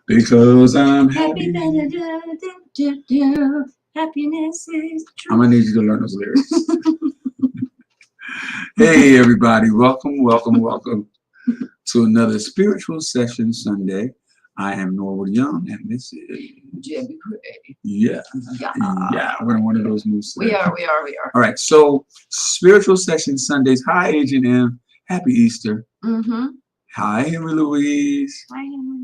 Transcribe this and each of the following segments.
Because I'm happy. Happiness is true. I'm gonna need you to learn those lyrics. Hey everybody, welcome to another Spiritual Session Sunday. I am Norwood Young, and this is Debbie Creagh. yeah, we're in one of those new sessions. We are. All right, so Spiritual Session Sundays. Hi, Agent M. Happy Easter. Mm-hmm. Hi, Henry Louise. Hi, Henry.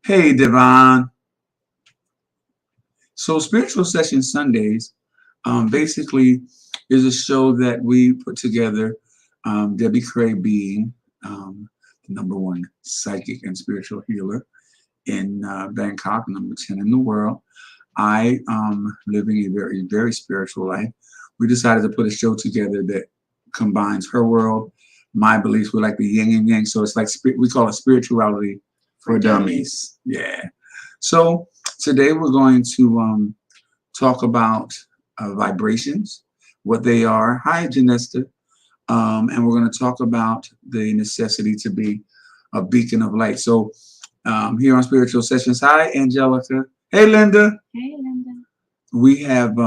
Hey, Devon. So Spiritual Session Sundays basically is a show that we put together, Debbie Creagh being the #1 psychic and spiritual healer in Bangkok, #10 in the world. I living a very, very spiritual life. We decided to put a show together that combines her world, my beliefs with like the yin and yang. So it's like we call it spirituality for dummies. Yeah. So today we're going to talk about vibrations, what they are. Hi, Janesta. And we're going to talk about the necessity to be a beacon of light. So here on Spiritual Sessions, hi, Angelica. Hey, Linda. Hey, Linda. We have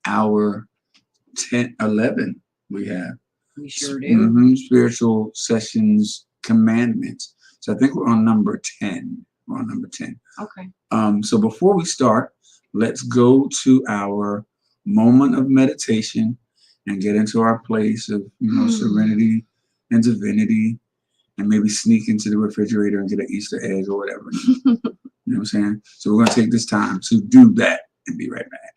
our 11. We sure do. Spiritual Sessions commandments. So I think we're on number 10. We're on number 10. Okay. So before we start, let's go to our moment of meditation and get into our place of serenity and divinity, and maybe sneak into the refrigerator and get an Easter egg or whatever. You know what I'm saying? So we're going to take this time to do that and be right back.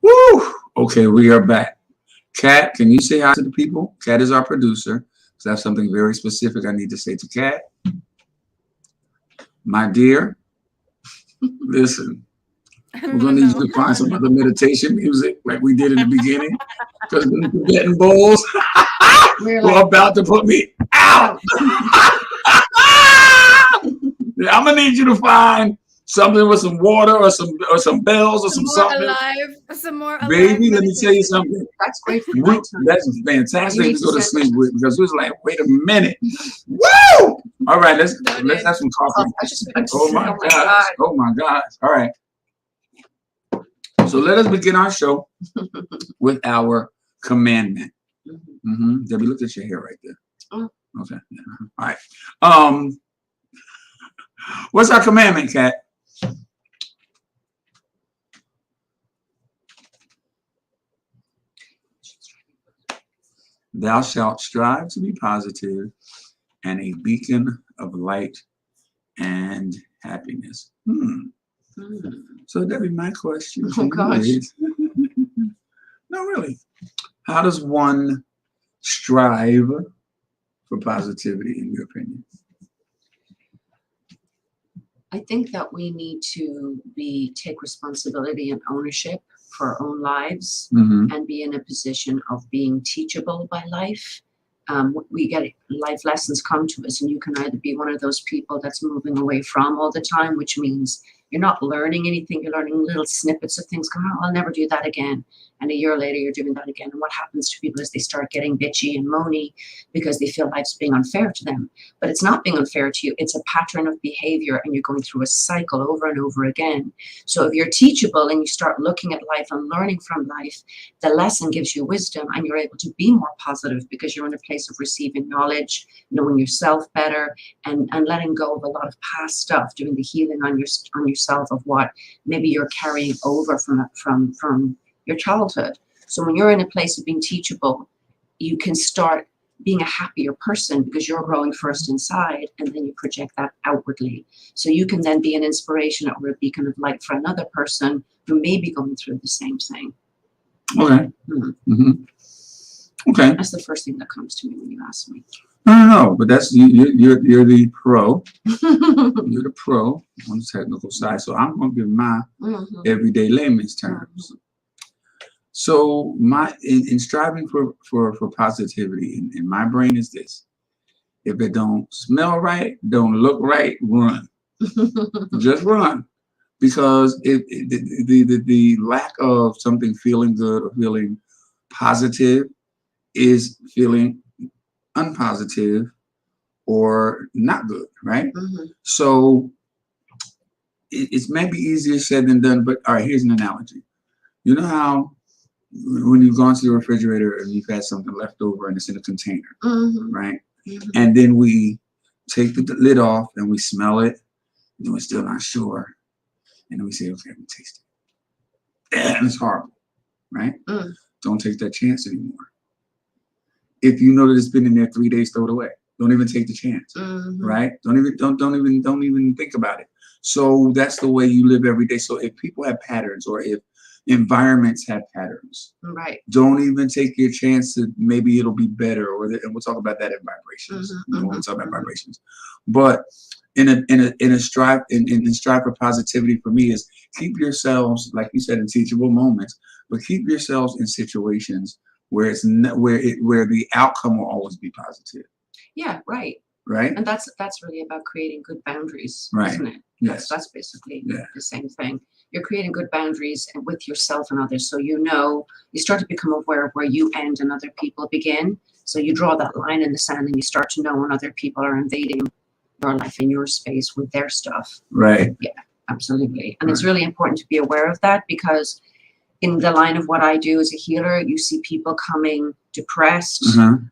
Woo! Okay, we are back. Kat, can you say hi to the people? Kat is our producer. So that's something very specific I need to say to Kat. My dear, listen, we're going to need you to find some other meditation music like we did in the beginning, because the Tibetan bowls were about to put me out. I'm going to need you to find something with some water or some bells or some something. Some more alive. Baby, let me tell you something. That's great for That's fantastic to go to sleep with, because it was like, wait a minute. Woo! All right, let's have some coffee. Oh my gosh. Oh my gosh. All right. So let us begin our show with our commandment. Debbie, look at your hair right there. Oh. Okay. All right. What's our commandment, Kat? Thou shalt strive to be positive and a beacon of light and happiness. So that'd be my question. Oh gosh. No, really. How does one strive for positivity, in your opinion? I think that we need to take responsibility and ownership for our own lives Mm-hmm. and be in a position of being teachable by life. We get life lessons come to us, and you can either be one of those people that's moving away from all the time, which means you're not learning anything. You're learning little snippets of things. Come on, I'll never do that again. And a year later, you're doing that again. And what happens to people is they start getting bitchy and moany because they feel life's being unfair to them. But it's not being unfair to you. It's a pattern of behavior, and you're going through a cycle over and over again. So if you're teachable and you start looking at life and learning from life, the lesson gives you wisdom, and you're able to be more positive because you're in a place of receiving knowledge, knowing yourself better, and letting go of a lot of past stuff, doing the healing on yourself of what maybe you're carrying over from your childhood. So when you're in a place of being teachable, you can start being a happier person because you're growing first inside, and then you project that outwardly. So you can then be an inspiration or a beacon of light for another person who may be going through the same thing. Okay. Mm-hmm. Okay. That's the first thing that comes to me when you ask me. No, but that's you're the pro. You're the pro on the technical side. So I'm gonna give my everyday layman's terms. So in striving for positivity in my brain is this: if it don't smell right, don't look right, run. Just run, because the lack of something feeling good or feeling positive is feeling unpositive or not good, right? So it's maybe easier said than done, but all right, here's an analogy. You know how when you've gone to the refrigerator and you've had something left over and it's in a container, right? And then we take the lid off and we smell it, and we're still not sure. And then we say, okay, we taste it. And it's horrible, right? Don't take that chance anymore. If you know that it's been in there 3 days, throw it away. Don't even take the chance, right? Don't even think about it. So that's the way you live every day. So if people have patterns, or if environments have patterns, right, don't even take your chance that maybe it'll be better. And we'll talk about that in vibrations. We'll talk about vibrations. But in a strive for positivity for me is keep yourselves, like you said, in teachable moments, but keep yourselves in situations where where the outcome will always be positive. Yeah, right. Right. And that's really about creating good boundaries, right, isn't it? Yes. That's basically the same thing. You're creating good boundaries with yourself and others. So you start to become aware of where you end and other people begin. So you draw that line in the sand, and you start to know when other people are invading your life and your space with their stuff. Right. Yeah, absolutely. And it's really important to be aware of that, because in the line of what I do as a healer, you see people coming depressed,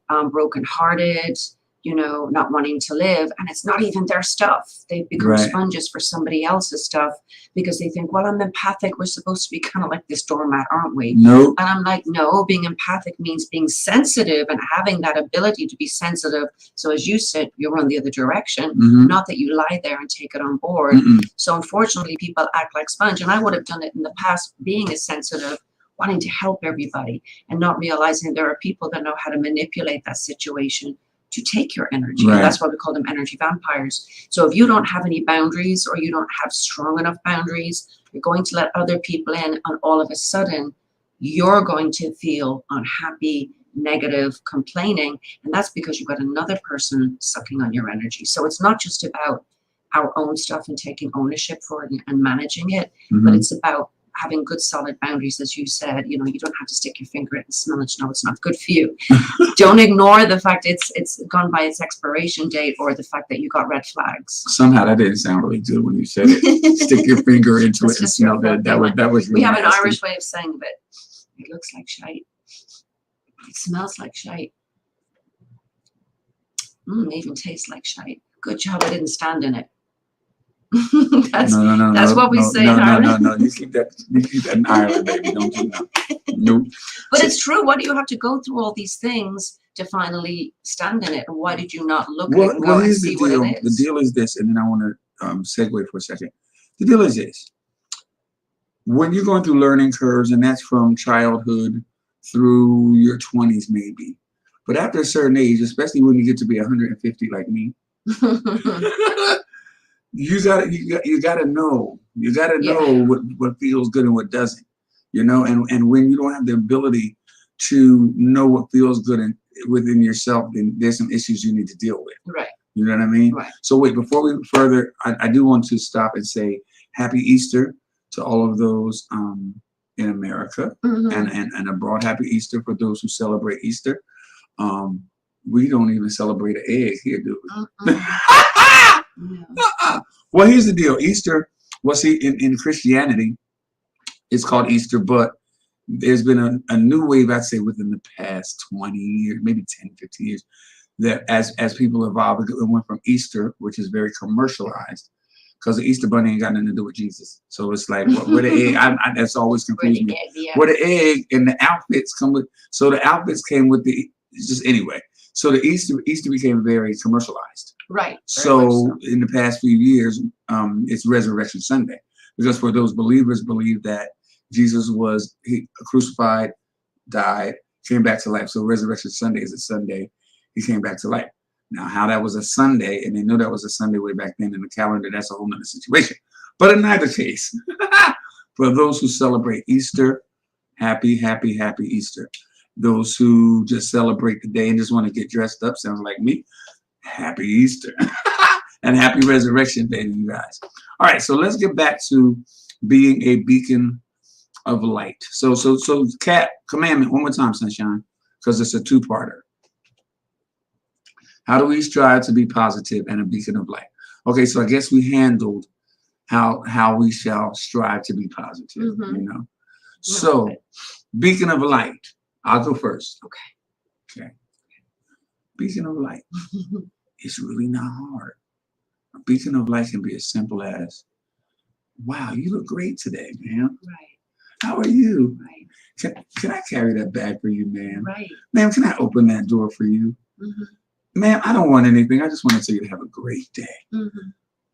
brokenhearted, not wanting to live. And it's not even their stuff. They become sponges for somebody else's stuff because they think, well, I'm empathic. We're supposed to be kind of like this doormat, aren't we? Nope. And I'm like, no, being empathic means being sensitive and having that ability to be sensitive. So as you said, you run the other direction, not that you lie there and take it on board. So unfortunately, people act like sponge. And I would have done it in the past, being as sensitive, wanting to help everybody, and not realizing there are people that know how to manipulate that situation to take your energy. And that's why we call them energy vampires. So if you don't have any boundaries, or you don't have strong enough boundaries, you're going to let other people in, and all of a sudden you're going to feel unhappy, negative, complaining. And that's because you've got another person sucking on your energy. So it's not just about our own stuff and taking ownership for it and managing it, but it's about having good solid boundaries. As you said, you don't have to stick your finger in it and smell it. No, it's not good for you. Don't ignore the fact it's gone by its expiration date, or the fact that you got red flags. Somehow that didn't sound really good when you said it. Stick your finger into it and smell that. That was really we have an nasty. Irish way of saying that it looks like shite. It smells like shite. It even tastes like shite. Good job I didn't stand in it. That's what we say in Ireland. No. You keep that in Ireland, baby. Don't do that. Nope. But it's true. Why do you have to go through all these things to finally stand in it? And why did you not look at it and go and see what it is? The deal is this, and then I want to segue for a second. The deal is this. When you're going through learning curves, and that's from childhood through your 20s maybe, But after a certain age, especially when you get to be 150 like me, you gotta know. You gotta know what feels good and what doesn't. You know, and when you don't have the ability to know what feels good within yourself, then there's some issues you need to deal with. Right. You know what I mean? Right. So wait, before we further, I do want to stop and say Happy Easter to all of those in America and abroad. Happy Easter for those who celebrate Easter. We don't even celebrate an egg here, do we? Well, here's the deal. Easter, well, see, in Christianity, it's called Easter, but there's been a new wave, I'd say, within the past 20 years, maybe 10, 15 years, that as people evolved, it went from Easter, which is very commercialized, because the Easter bunny ain't got nothing to do with Jesus. So it's like, where the egg, that's always confused me. Where the egg and the outfits come with, so the outfits came with just anyway. So the Easter became very commercialized. Right. So in the past few years, it's Resurrection Sunday, because for those believers believe that Jesus was crucified, died, came back to life. So Resurrection Sunday is a Sunday he came back to life. Now, how that was a Sunday, and they know that was a Sunday way back then in the calendar, that's a whole nother situation. But in either case, for those who celebrate Easter, happy Easter. Those who just celebrate the day and just want to get dressed up, sounds like me, happy Easter. And happy Resurrection Day to you guys. All right, so let's get back to being a beacon of light. So Kat, commandment one more time, Sunshine, because it's a two-parter. How do we strive to be positive and a beacon of light? Okay, so I guess we handled how we shall strive to be positive, you know. So, beacon of light. I'll go first. Okay. Beacon of light. It's really not hard. A beacon of light can be as simple as, wow, you look great today, man. Right. How are you? Right. Can I carry that bag for you, ma'am? Right. Ma'am, can I open that door for you? Ma'am, I don't want anything. I just want to tell you to have a great day.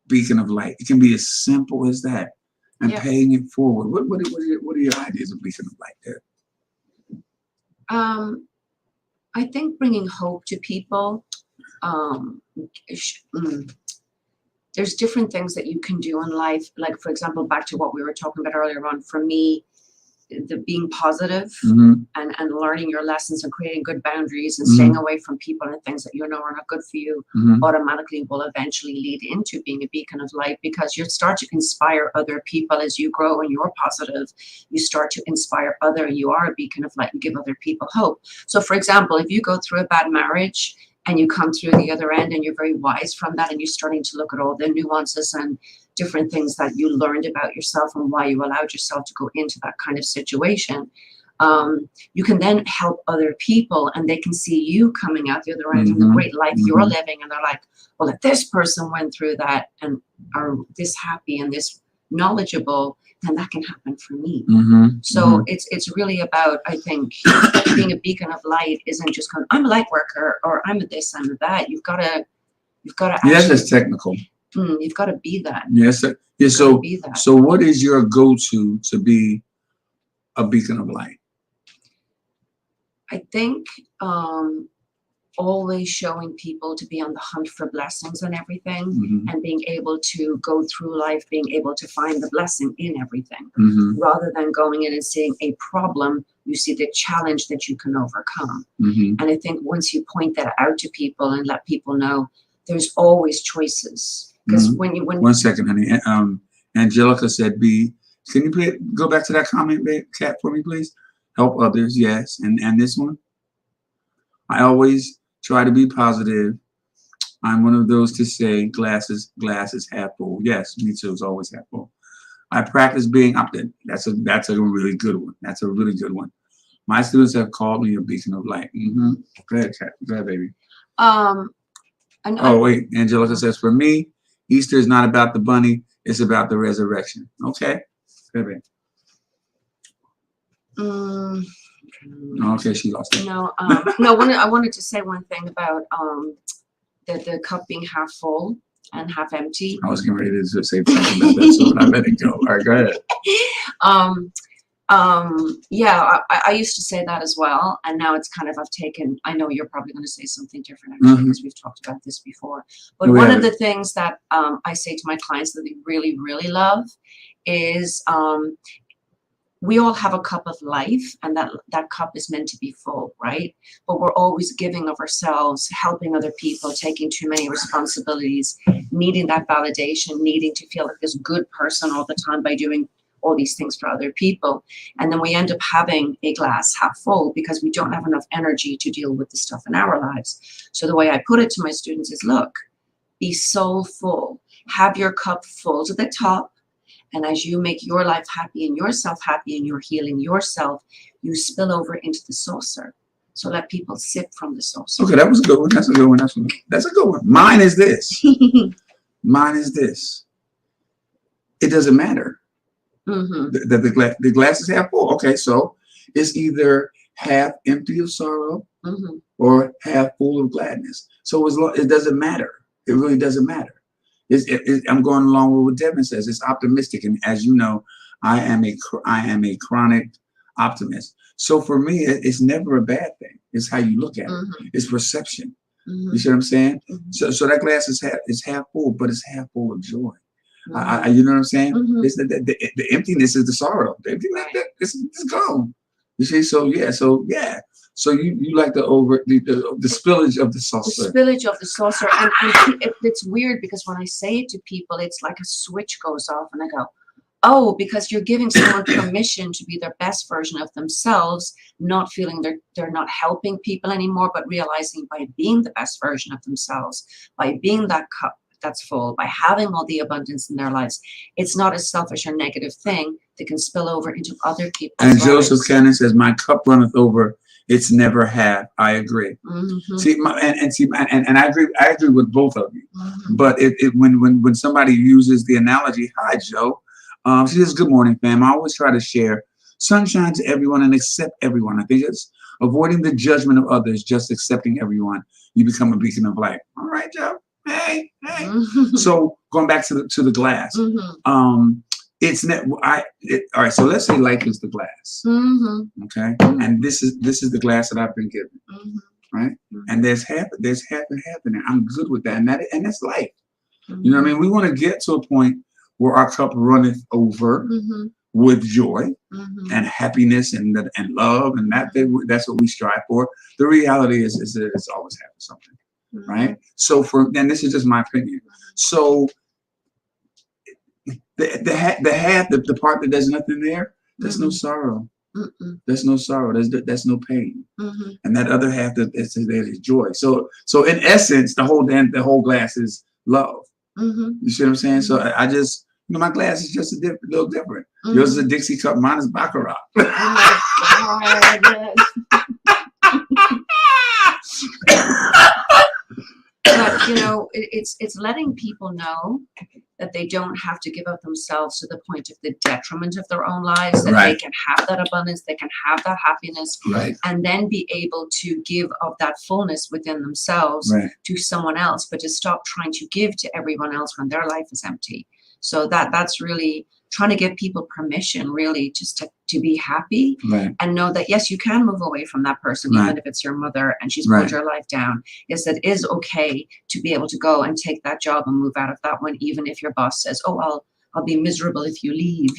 Beacon of light. It can be as simple as that. And paying it forward. What are your ideas of beacon of light there? I think bringing hope to people. There's different things that you can do in life. Like, for example, back to what we were talking about earlier on, for me, the being positive and learning your lessons and creating good boundaries and staying away from people and things that you know are not good for you automatically will eventually lead into being a beacon of light, because you start to inspire other people as you grow and you're positive. You start to inspire you are a beacon of light and give other people hope. So, for example, if you go through a bad marriage and you come through the other end and you're very wise from that and you're starting to look at all the nuances and different things that you learned about yourself and why you allowed yourself to go into that kind of situation, you can then help other people and they can see you coming out the other end and the great life you're living, and they're like, well, if this person went through that and are this happy and this knowledgeable, then that can happen for me. So it's really about, I think, being a beacon of light isn't just going, I'm a light worker or I'm a this, I'm a that. You've got to Yes, that's technical. You've got to be that. Yes. Yeah. So what is your go-to to be a beacon of light? I think always showing people to be on the hunt for blessings and everything, and being able to go through life, being able to find the blessing in everything, rather than going in and seeing a problem, you see the challenge that you can overcome. And I think once you point that out to people and let people know, there's always choices. Because when 1 second, honey. Angelica said, can you go back to that comment, Kat, for me, please? Help others, yes. And this one? I always try to be positive. I'm one of those to say glasses half full. Yes, me too. It's always half full. I practice being optimistic. That's a really good one. That's a really good one. My students have called me a beacon of light. Go ahead, Kat. Go ahead, baby. Wait. Angelica says, for me, Easter is not about the bunny. It's about the resurrection. Okay. Go ahead, baby. Okay, she lost it. No, I wanted to say one thing about the cup being half full and half empty. I was getting ready to say something about that, so I let it go. All right, go ahead. Yeah, I used to say that as well, and now it's kind of I've taken. I know you're probably going to say something different actually because we've talked about this before. But one of the things that I say to my clients that they really, really love is we all have a cup of life, and that cup is meant to be full, right? But we're always giving of ourselves, helping other people, taking too many responsibilities, needing that validation, needing to feel like this good person all the time by doing all these things for other people. And then we end up having a glass half full because we don't have enough energy to deal with the stuff in our lives. So the way I put it to my students is, look, be soul full, have your cup full to the top. And as you make your life happy and yourself happy and you're healing yourself, you spill over into the saucer. So let people sip from the saucer. Okay, that was a good one. That's a good one. That's a good one. Mine is this. Mine is this. It doesn't matter. The glass is half full. Okay, so it's either half empty of sorrow or half full of gladness. So it doesn't matter. It really doesn't matter. I'm going along with what Devin says. It's optimistic, and as you know, I am a chronic optimist. So for me, it's never a bad thing. It's how you look at it. It's perception. You see what I'm saying? So that glass is half full, but it's half full of joy. You know what I'm saying? It's the emptiness is the sorrow. The emptiness, it's gone. You see? So yeah. So you like the spillage of the saucer. The spillage of the saucer, and it's weird because when I say it to people, it's like a switch goes off, and I go, oh, because you're giving someone permission to be their best version of themselves, not feeling they're not helping people anymore, but realizing by being the best version of themselves, by being that cup that's full, by having all the abundance in their lives, it's not a selfish or negative thing that can spill over into other people's lives. And Joseph Cannon says, "My cup runneth over; it's never half." I agree. See, and I agree. I agree with both of you. But when somebody uses the analogy, "Hi, Joe," she says, "Good morning, fam. I always try to share sunshine to everyone and accept everyone. I think it's avoiding the judgment of others, just accepting everyone. You become a beacon of light." All right, Joe. Hey. So going back to the glass, all right. So let's say life is the glass, okay, and this is the glass that I've been given, right? And there's half and half in there. I'm good with that, and that's life. You know what I mean? We want to get to a point where our cup runneth over with joy and happiness and love, and that's what we strive for. The reality is that it's always having something. Right. So and this is just my opinion. So the part that there's nothing there, there's no sorrow. There's no sorrow. There's no pain. And that other half there's joy. So in essence, the whole glass is love. You see what I'm saying? So I just, my glass is just a little different. Yours is a Dixie cup. Mine is Baccarat. But it's letting people know that they don't have to give up themselves to the point of the detriment of their own lives, that they can have that abundance, they can have that happiness, and then be able to give of that fullness within themselves to someone else, but to stop trying to give to everyone else when their life is empty. So that's really trying to give people permission, really, just to be happy and know that, yes, you can move away from that person, even if it's your mother and she's put your life down. Yes, it is okay to be able to go and take that job and move out of that one, even if your boss says, oh, I'll be miserable if you leave.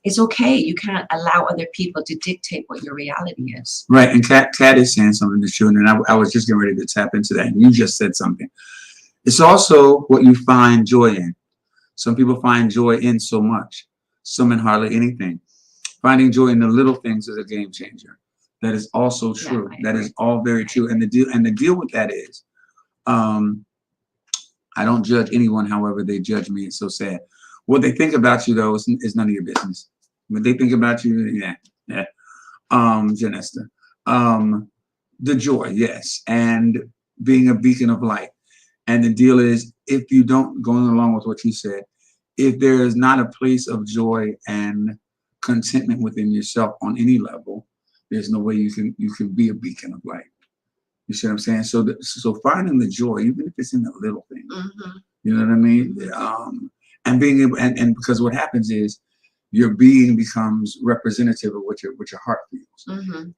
It's okay. You can't allow other people to dictate what your reality is. Right. And Kat is saying something to you, and I was just getting ready to tap into that, and you just said something. It's also what you find joy in. Some people find joy in so much, some in hardly anything. Finding joy in the little things is a game changer. That is also true. That is all very true. And the deal with that is, I don't judge anyone, however they judge me. It's so sad. What they think about you, though, is none of your business. What they think about you, Janesta. The joy, yes, and being a beacon of light. And the deal is, if you don't, going along with what you said, if there is not a place of joy and contentment within yourself on any level, there's no way you can be a beacon of light. You see what I'm saying? So finding the joy, even if it's in the little things, you know what I mean? And being able, and because what happens is, your being becomes representative of what your heart feels,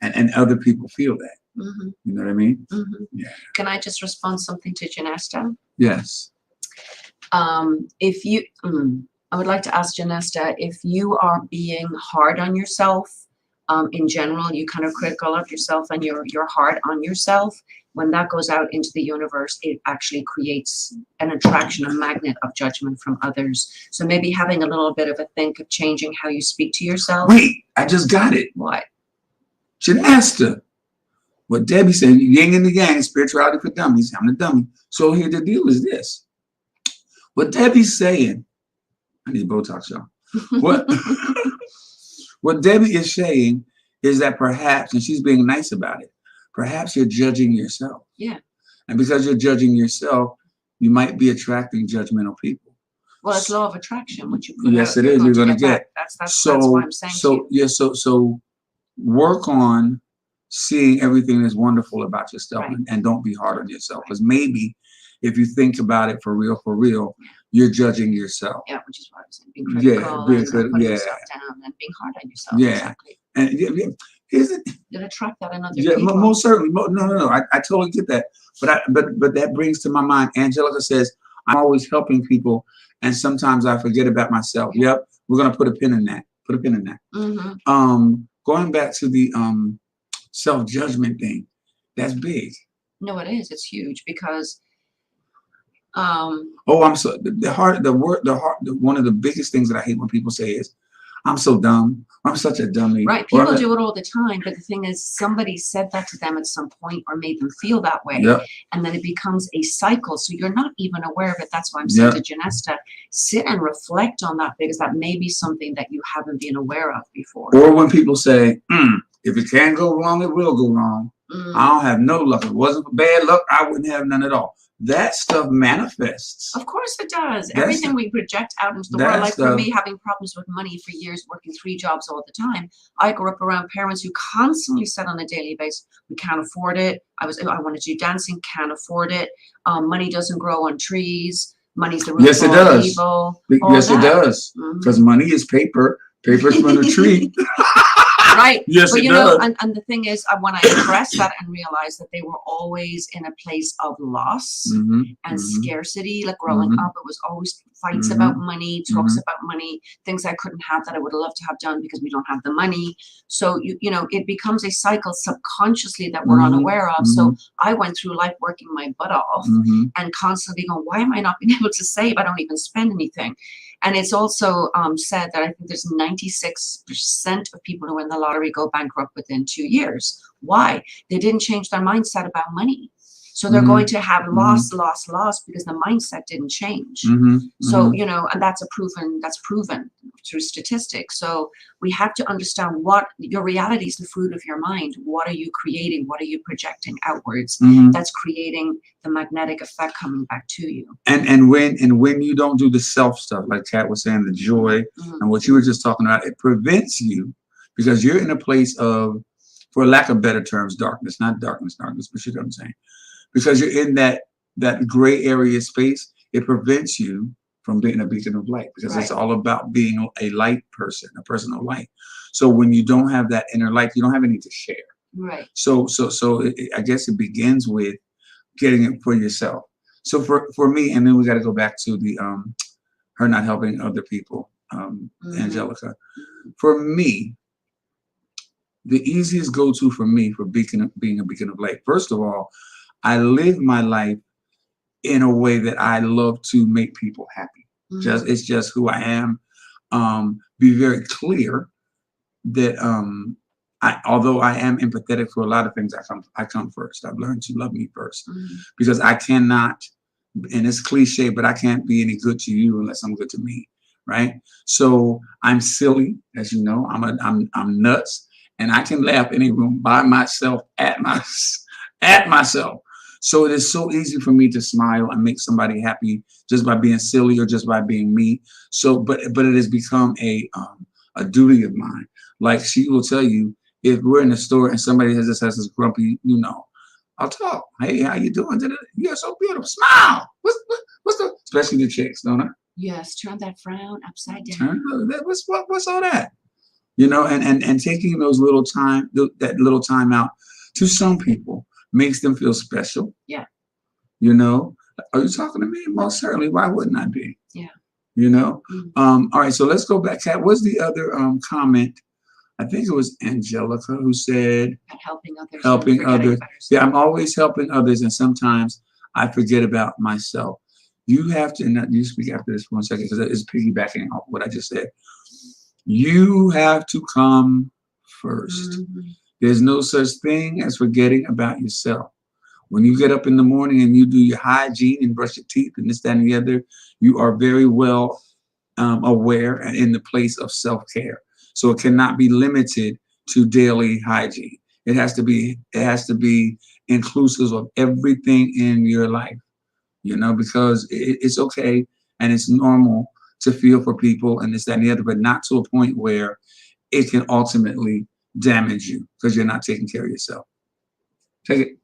and other people feel that. You know what I mean? Yeah. Can I just respond something to Janesta? Yes. If you, I would like to ask Janesta, if you are being hard on yourself, in general, you kind of critical of yourself and you're hard on yourself, when that goes out into the universe, it actually creates an attraction, a magnet of judgment from others. So maybe having a little bit of a think of changing how you speak to yourself. Wait, I just got it. What? Janesta. What Debbie said, yin and the yang, spirituality for dummies. I'm the dummy. So here the deal is this. What Debbie's saying, I need Botox, y'all. What Debbie is saying is that perhaps, and she's being nice about it, perhaps you're judging yourself. Yeah. And because you're judging yourself, you might be attracting judgmental people. Well, it's law of attraction, what you put yes, out, it is. You're going to get. That's what I'm saying. So work on seeing everything that's wonderful about yourself, Right. and don't be hard on yourself. Because maybe if you think about it for real, you're judging yourself. Yeah, which is what I'm saying. Being critical, being and critical, putting yeah. yourself down and being hard on yourself. Yeah. Exactly. And is it? You'll attract that in other Yeah, people. most certainly. No. I totally get that. But that brings to my mind, Angelica says, I'm always helping people, and sometimes I forget about myself. Yep, we're gonna put a pin in that. Going back to the self-judgment thing, that's big. No, it is. It's huge because I'm so one of the biggest things that I hate when people say is, I'm so dumb. I'm such a dummy. right. People do it all the time, but the thing is, somebody said that to them at some point or made them feel that way, Yep. and then it becomes a cycle. So you're not even aware of it. That's why I'm saying to Janesta, sit and reflect on that, because that may be something that you haven't been aware of before. Or when people say, if it can go wrong, it will go wrong. I don't have no luck. If it wasn't for bad luck, I wouldn't have none at all. That stuff manifests. Of course it does. Everything we project out into the world. Like for me, having problems with money for years, working 3 jobs all the time, I grew up around parents who constantly said on a daily basis, we can't afford it. I wanted to do dancing, can't afford it. Money doesn't grow on trees. Money's the root of all evil. Yes, it does. Because money is paper. Paper's from the tree. Right. Yes, but it does. And the thing is, when I addressed that and realized that they were always in a place of loss and scarcity, like growing up, it was always fights about money, talks about money, things I couldn't have that I would have loved to have done because we don't have the money. So, it becomes a cycle subconsciously that we're unaware of. So I went through life working my butt off and constantly going, why am I not being able to save? I don't even spend anything. And it's also said that I think there's 96% of people who win the lottery go bankrupt within 2 years. Why? They didn't change their mindset about money. So they're going to have loss because the mindset didn't change. So, and that's proven through statistics. So we have to understand what your reality is, the fruit of your mind. What are you creating? What are you projecting outwards? That's creating the magnetic effect coming back to you. And when you don't do the self stuff, like Kat was saying, the joy and what you were just talking about, it prevents you, because you're in a place of, for lack of better terms, darkness, not darkness, but you know what I'm saying. Because you're in that gray area space, it prevents you from being a beacon of light, because it's all about being a light person, a person of light. So when you don't have that inner light, you don't have any to share. Right. So I guess it begins with getting it for yourself. So for me, and then we got to go back to the her not helping other people, Angelica. For me, the easiest go-to for me for being a beacon of light, first of all, I live my life in a way that I love to make people happy. It's just who I am. Be very clear that although I am empathetic for a lot of things, I come first. I've learned to love me first, because I cannot, and it's cliche, but I can't be any good to you unless I'm good to me, right? So I'm silly, as you know. I'm nuts, and I can laugh in a room by myself at myself. So it is so easy for me to smile and make somebody happy just by being silly or just by being me. So, but it has become a duty of mine. Like she will tell you, if we're in the store and somebody has this grumpy, I'll talk. Hey, how you doing? You're so beautiful. Smile. What's the, especially the chicks, don't I? Yes, turn that frown upside down. What's all that? And taking those little time, that little time out to some people makes them feel special. Yeah. Are you talking to me? Most certainly. Why wouldn't I be? Yeah. All right. So let's go back. Kat, what's the other comment? I think it was Angelica who said helping others. Helping others. Yeah, I'm always helping others, and sometimes I forget about myself. You have to, and you speak after this for 1 second because it's piggybacking off what I just said. You have to come first. There's no such thing as forgetting about yourself. When you get up in the morning and you do your hygiene and brush your teeth and this, that, and the other, you are very well aware and in the place of self-care. So it cannot be limited to daily hygiene. It has to be inclusive of everything in your life, because it's okay and it's normal to feel for people and this, that, and the other, but not to a point where it can ultimately damage you because you're not taking care of yourself. Take it.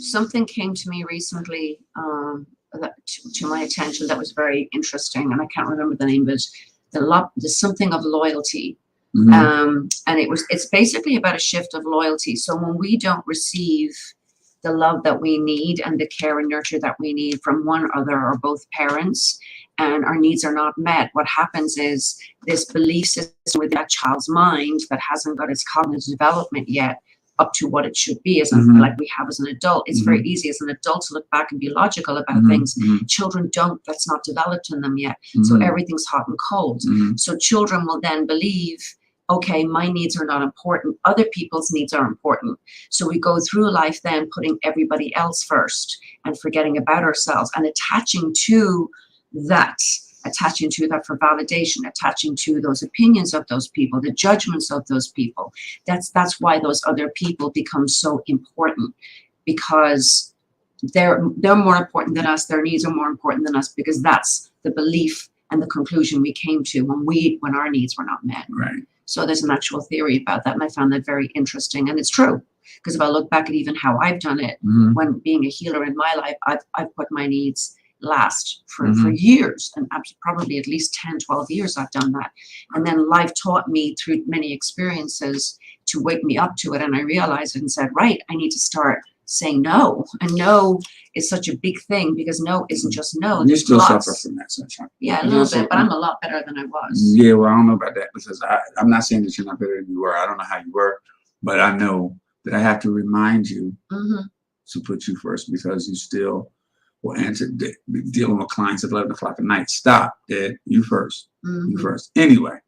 Something came to me recently to my attention that was very interesting, and I can't remember the name, but there's something of loyalty. And it's basically about a shift of loyalty. So when we don't receive the love that we need and the care and nurture that we need from one other or both parents, and our needs are not met, what happens is this belief system within that child's mind that hasn't got its cognitive development yet up to what it should be, like we have as an adult. It's very easy as an adult to look back and be logical about things. Children don't. That's not developed in them yet. So everything's hot and cold. So children will then believe, okay, my needs are not important. Other people's needs are important. So we go through life then putting everybody else first and forgetting about ourselves and attaching to that for validation, attaching to those opinions of those people, the judgments of those people. That's why those other people become so important, because they're more important than us. Their needs are more important than us, because that's the belief and the conclusion we came to when our needs were not met. Right. So there's an actual theory about that, and I found that very interesting, and it's true. Because if I look back at even how I've done it, when being a healer in my life, I've put my needs last for years, and probably at least 10, 12 years I've done that. And then life taught me through many experiences to wake me up to it, and I realized it and said, right, I need to start saying no. And no is such a big thing, because no isn't just no. You still suffer from that, Sunshine. Yeah, a little bit, but I'm a lot better than I was. Yeah, well, I don't know about that, because I'm not saying that you're not better than you were. I don't know how you were, but I know that I have to remind you to put you first, because you still will answer dealing with clients at 11 o'clock at night. Stop, Dad. You first. You first. Anyway,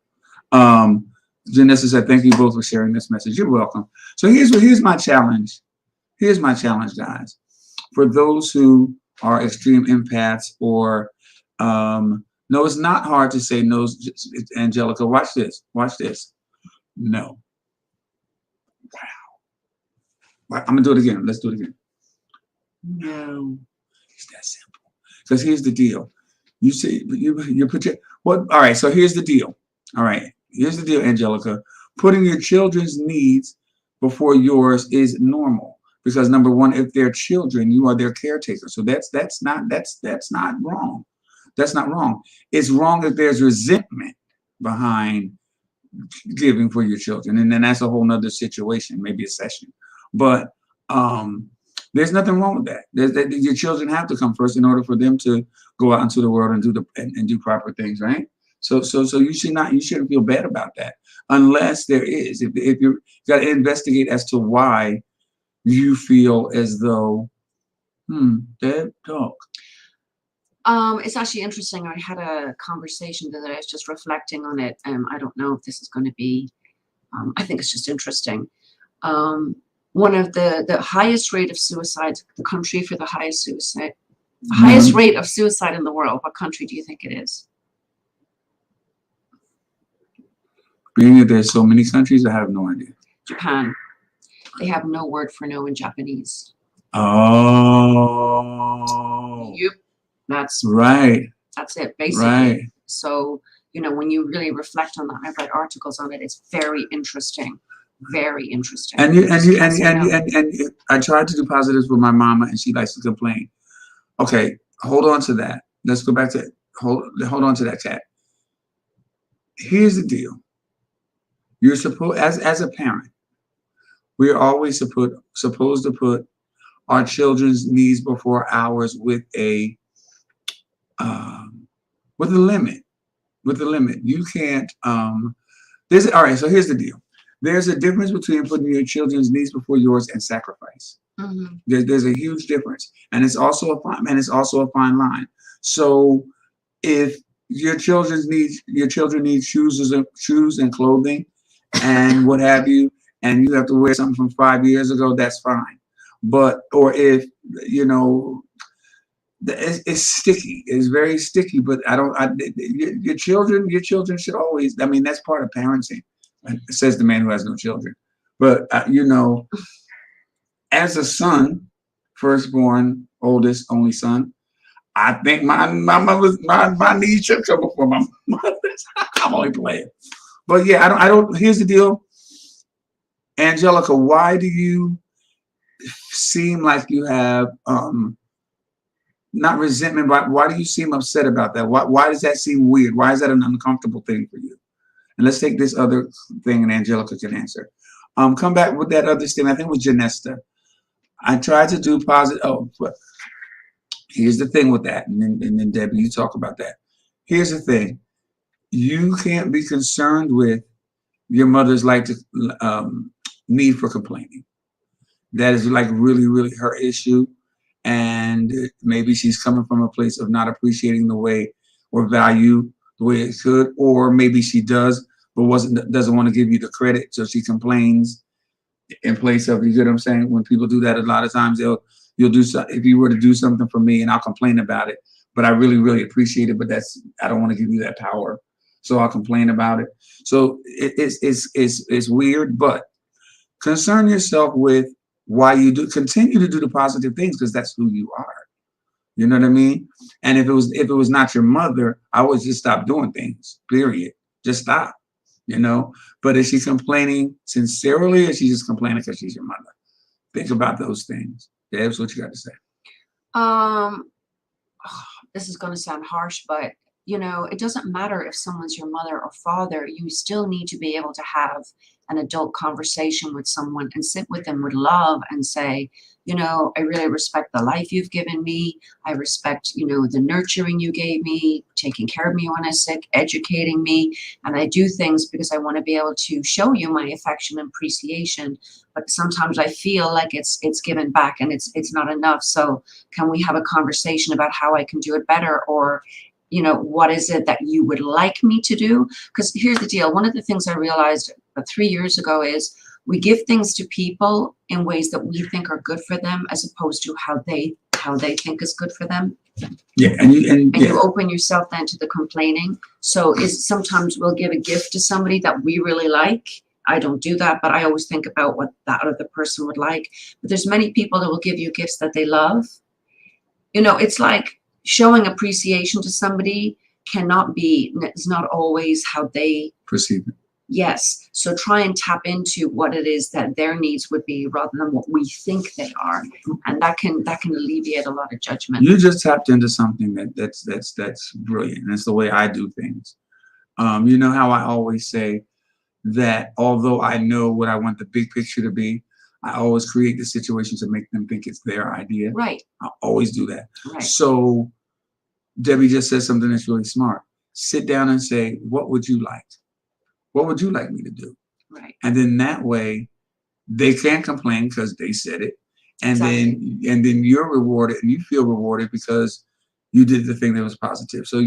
Janessa said, thank you both for sharing this message. You're welcome. So here's my challenge. Here's my challenge, guys. For those who are extreme empaths, or no, it's not hard to say no. Angelica, watch this. Watch this. No. Wow. I'm gonna do it again. Let's do it again. No. It's that simple. Because here's the deal. You see, you put your what? All right. So here's the deal. All right. Here's the deal, Angelica. Putting your children's needs before yours is normal, because number one, if they're children, you are their caretaker. So that's not wrong. That's not wrong. It's wrong if there's resentment behind giving for your children, and then that's a whole nother situation, maybe a session. But there's nothing wrong with that. Your children have to come first in order for them to go out into the world and do proper things, right? So you shouldn't feel bad about that, unless there is. If you got to investigate as to why you feel as though, Dad, talk. It's actually interesting. I had a conversation that I was just reflecting on it. I don't know if this is going to be. I think it's just interesting. One of the highest rate of suicide, the country for the highest suicide, highest rate of suicide in the world. What country do you think it is? Being that there's so many countries, I have no idea. Japan. They have no word for no in Japanese. Oh. Yep. That's right. That's it, basically. Right. So, when you really reflect on that, I've read articles on it. It's very interesting. Very interesting. And I tried to do positives with my mama, and she likes to complain. Okay, hold on to that. let's go back to hold on to that cat. Here's the deal. You're supposed, as a parent, we're always supposed to put our children's needs before ours with a limit. With a limit. You can't all right, so here's the deal. There's a difference between putting your children's needs before yours and sacrifice. Mm-hmm. There's a huge difference. And it's also a fine line. So if your children need shoes and clothing and what have you, and you have to wear something from 5 years ago, that's fine. But or if it's sticky, it's very sticky. But your children should always. I mean, that's part of parenting, says the man who has no children. But as a son, firstborn, oldest, only son, I think my knees should come before my mother's. I'm only playing. But yeah, I don't. Here's the deal, Angelica. Why do you seem like you have not resentment, but why do you seem upset about that? Why does that seem weird? Why is that an uncomfortable thing for you? And let's take this other thing, and Angelica can answer. Come back with that other statement. I think it was Janesta. I tried to do positive. Oh, but here's the thing with that, and then Debbie, you talk about that. Here's the thing: you can't be concerned with your mother's need for complaining. That is like really, really her issue, and maybe she's coming from a place of not appreciating the way or value the way it could, or maybe she does, but doesn't want to give you the credit, so she complains in place of, you get what I'm saying? When people do that, a lot of times you'll do so. If you were to do something for me and I'll complain about it, but I really, really appreciate it, but I don't want to give you that power, so I'll complain about it. So it's weird, but concern yourself with why you continue to do the positive things, because that's who you are. You know what I mean? And if it was not your mother, I would just stop doing things. Period. Just stop. But is she complaining sincerely, or is she just complaining because she's your mother? Think about those things. Debs, what you got to say? This is going to sound harsh, but it doesn't matter if someone's your mother or father. You still need to be able to have an adult conversation with someone and sit with them with love and say, I really respect the life you've given me. I respect, the nurturing you gave me, taking care of me when I was sick, educating me. And I do things because I want to be able to show you my affection and appreciation. But sometimes I feel like it's given back and it's not enough. So can we have a conversation about how I can do it better? Or what is it that you would like me to do? Because here's the deal. One of the things I realized 3 years ago is we give things to people in ways that we think are good for them, as opposed to how they think is good for them. Yeah, and you open yourself then to the complaining. So sometimes we'll give a gift to somebody that we really like. I don't do that, but I always think about what that other person would like. But there's many people that will give you gifts that they love. It's like showing appreciation to somebody is not always how they perceive it. Yes. So try and tap into what it is that their needs would be rather than what we think they are. And that can alleviate a lot of judgment. You just tapped into something that's brilliant. That's the way I do things. You know how I always say that although I know what I want the big picture to be, I always create the situation to make them think it's their idea. Right. I always do that. Right. So Debbie just said something that's really smart. Sit down and say, what would you like? What would you like me to do? Right. And then that way they can't complain because they said it. And exactly. then you're rewarded and you feel rewarded because you did the thing that was positive. So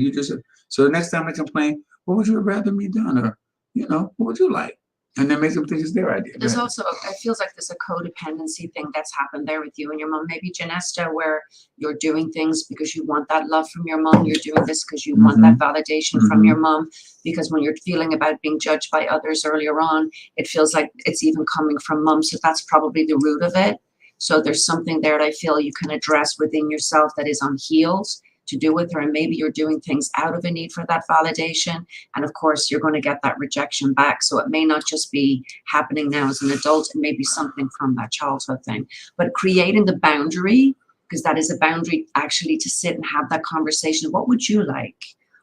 so the next time they complain, what would you rather me done? Or, what would you like? And then make them think it's their idea. There's also, it feels like there's a codependency thing that's happened there with you and your mom. Maybe Janesta, where you're doing things because you want that love from your mom. You're doing this because you want that validation from your mom. Because when you're feeling about being judged by others earlier on, it feels like it's even coming from mom. So that's probably the root of it. So there's something there that I feel you can address within yourself that is unhealed to do with her, and maybe you're doing things out of a need for that validation, and of course you're going to get that rejection back. So it may not just be happening now as an adult, it may be something from that childhood thing. But creating the boundary, because that is a boundary actually to sit and have that conversation. What would you like?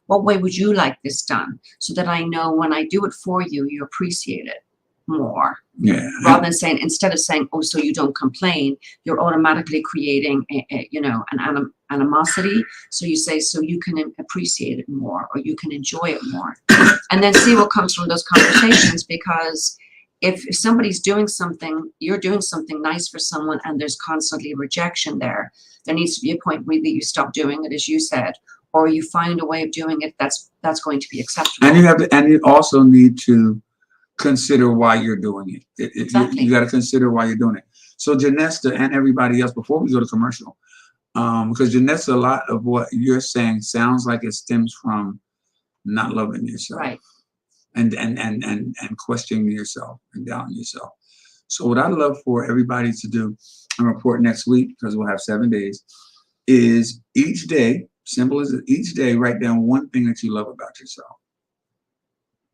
What way would you like this done? So that I know when I do it for you, you appreciate it more. Yeah. Rather than saying, instead of saying, oh, so you don't complain, you're automatically creating an animosity. So you say, so you can appreciate it more, or you can enjoy it more. And then see what comes from those conversations, because if somebody's doing something, you're doing something nice for someone, and there's constantly rejection there needs to be a point where either you stop doing it, as you said, or you find a way of doing it that's going to be acceptable. And you also need to consider why you're doing it. Exactly. You got to consider why you're doing it. So Janessa and everybody else, before we go to commercial, because Janessa, a lot of what you're saying sounds like it stems from not loving yourself, right? And questioning yourself and doubting yourself. So what I'd love for everybody to do and report next week, because we'll have 7 days, is each day, simple as it, each day, write down one thing that you love about yourself.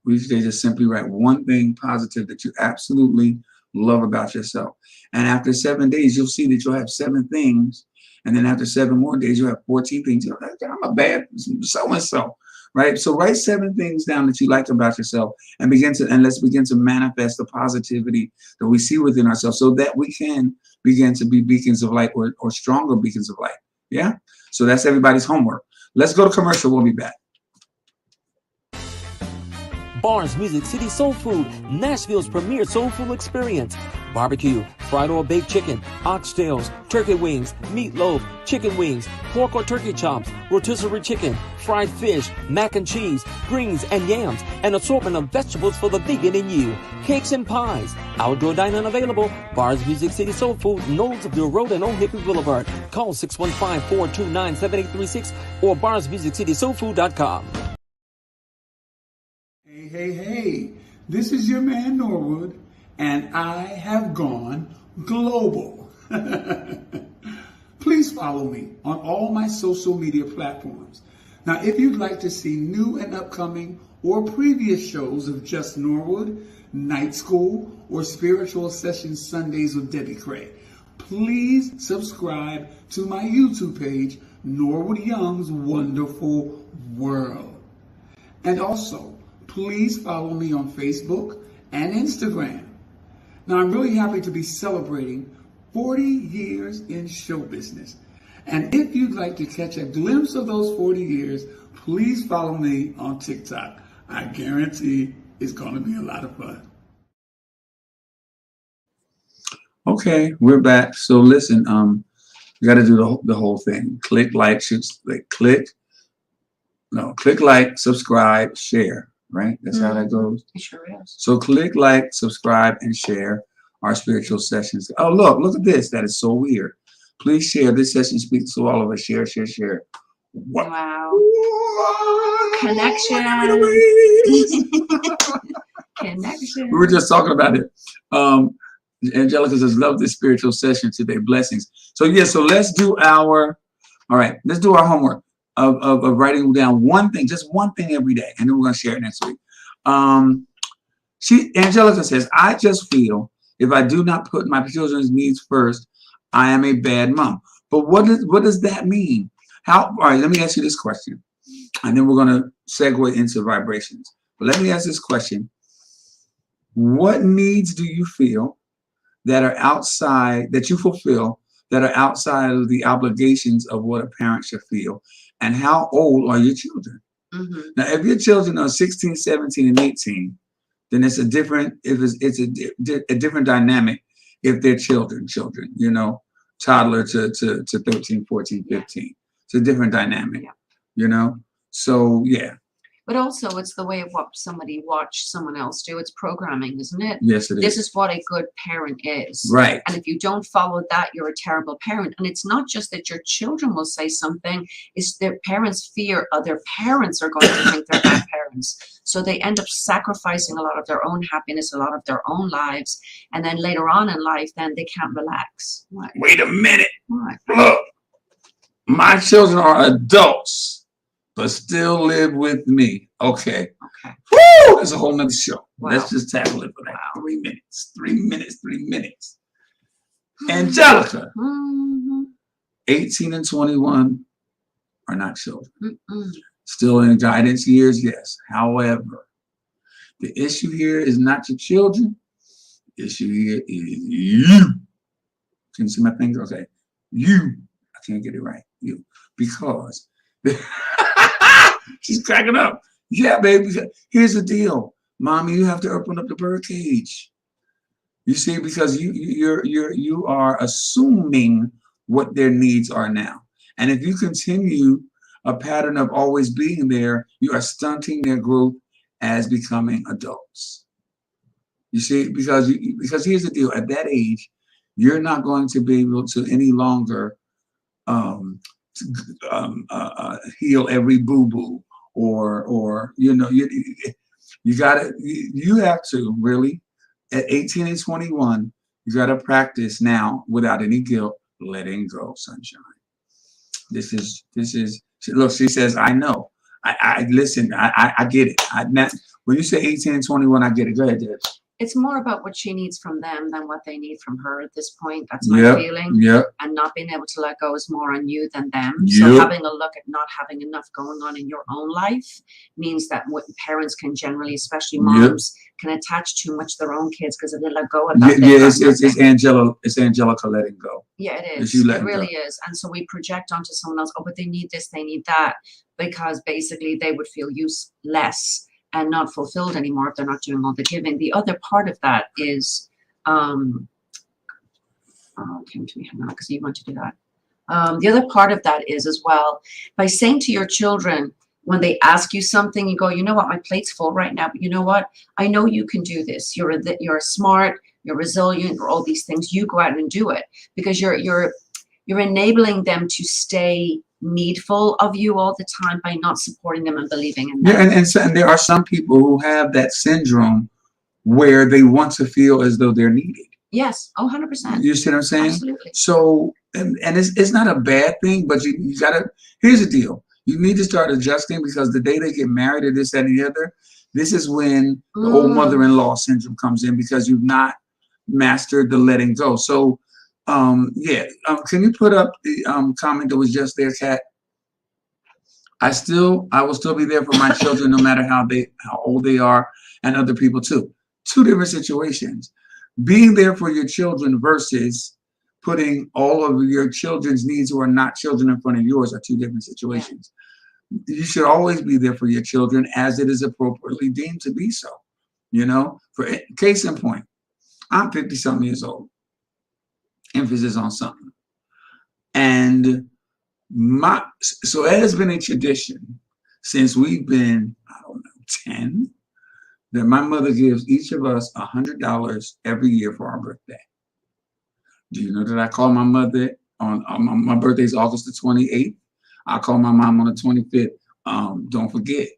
Each day, just simply write one thing positive that you absolutely love about yourself. And after 7 days, you'll see that you'll have 7 things. And then after 7 more days, you'll have 14 things. You're like, I'm a bad so-and-so, right? So write 7 things down that you like about yourself, and let's begin to manifest the positivity that we see within ourselves, so that we can begin to be beacons of light, or stronger beacons of light. Yeah. So that's everybody's homework. Let's go to commercial. We'll be back. Barnes Music City Soul Food, Nashville's premier soul food experience. Barbecue, fried or baked chicken, oxtails, turkey wings, meatloaf, chicken wings, pork or turkey chops, rotisserie chicken, fried fish, mac and cheese, greens and yams, an assortment of vegetables for the vegan in you, cakes and pies. Outdoor dining available. Barnes Music City Soul Food, Knowlesville Road and Old Hickory Boulevard. Call 615-429-7836 or barnesmusiccitysoulfood.com. Hey, this is your man Norwood, and I have gone global. Please follow me on all my social media platforms. Now, if you'd like to see new and upcoming or previous shows of Just Norwood, Night School, or Spiritual Sessions Sundays with Debbie Creagh, please subscribe to my YouTube page, Norwood Young's Wonderful World. And also, please follow me on Facebook and Instagram. Now, I'm really happy to be celebrating 40 years in show business. And if you'd like to catch a glimpse of those 40 years, please follow me on TikTok. I guarantee it's going to be a lot of fun. Okay, we're back. So listen, you got to do the whole thing. Click like, click like, subscribe, share. Right? That's how that goes. It sure is. So click like, subscribe, and share our spiritual sessions. Oh, look at this. That is so weird. Please share. This session speaks to all of us. Share. What? Wow. Connection. Connection. We were just talking about it. Angelica says, love this spiritual session today. Blessings. So let's do our homework of writing down one thing, just one thing every day, and then we're going to share it next week. Angelica says, I just feel if I do not put my children's needs first, I am a bad mom. But what does that mean? All right, let me ask you this question, and then we're going to segue into vibrations. But let me ask this question. What needs do you feel that are outside, that you fulfill, that are outside of the obligations of what a parent should feel? And how old are your children? Mm-hmm. Now, if your children are 16, 17, and 18, then it's a different dynamic. If they're children, toddler to 13, 14, 15. It's a different dynamic, So, yeah. But also, it's the way of what somebody watched someone else do. It's programming, isn't it? Yes, it is. This is what a good parent is. Right. And if you don't follow that, you're a terrible parent. And it's not just that your children will say something, it's their parents fear other parents are going to think they're bad parents. So they end up sacrificing a lot of their own happiness, a lot of their own lives. And then later on in life, then they can't relax. What? Wait a minute. What? Look, my children are adults, but still live with me. Okay. Woo! That's a whole nother show. Wow. Let's just tackle it for that. 3 minutes. 3 minutes. 3 minutes. Angelica, 18 and 21 are not children. Mm-mm. Still in guidance years, yes. However, the issue here is not your children. The issue here is you. Can you see my finger? Okay. You. I can't get it right. You. Because she's cracking up. Yeah, baby. Here's the deal. Mommy, you have to open up the birdcage. You see, because you are assuming what their needs are now. And if you continue a pattern of always being there, you are stunting their growth as becoming adults. You see, because here's the deal: at that age, you're not going to be able to any longer heal every boo-boo, or you know, you have to really at 18 and 21, you got to practice now without any guilt, letting go, sunshine. This is look, she says, I know. I listen, I get it. When you say 18 and 21, I get it. Go ahead, Debs. It's more about what she needs from them than what they need from her at this point. That's my feeling. Yep. And not being able to let go is more on you than them. Yep. So having a look at not having enough going on in your own life means that what parents can generally, especially moms, can attach too much to their own kids because if they let go of that. It's Angelica letting go. Yeah, it is. It really is. And so we project onto someone else, oh, but they need this, they need that, because basically they would feel useless and not fulfilled anymore if they're not doing all the giving. The other part of that is, came to me now because you want to do that. The other part of that is as well, by saying to your children, when they ask you something, you go, you know what, my plate's full right now, but you know what, I know you can do this. You're smart, you're resilient, or all these things. You go out and do it, because you're enabling them to stay needful of you all the time by not supporting them and believing in them. Yeah, and there are some people who have that syndrome where they want to feel as though they're needed. Yes, 100%. You see what I'm saying? Absolutely. So, and it's not a bad thing, but you gotta, here's the deal. You need to start adjusting, because the day they get married or this, that, and the other, this is when the old mother-in-law syndrome comes in, because you've not mastered the letting go. So, can you put up the comment that was just there, Kat? I will still be there for my children no matter how old they are, and other people too. Two different situations. Being there for your children versus putting all of your children's needs who are not children in front of yours are two different situations. You should always be there for your children as it is appropriately deemed to be so. You know, for case in point, I'm 50-something years old. Emphasis on something. And so it has been a tradition since we've been, I don't know, 10, that my mother gives each of us $100 every year for our birthday. Do you know that I call my mother on my birthday is August the 28th. I call my mom on the 25th. Don't forget.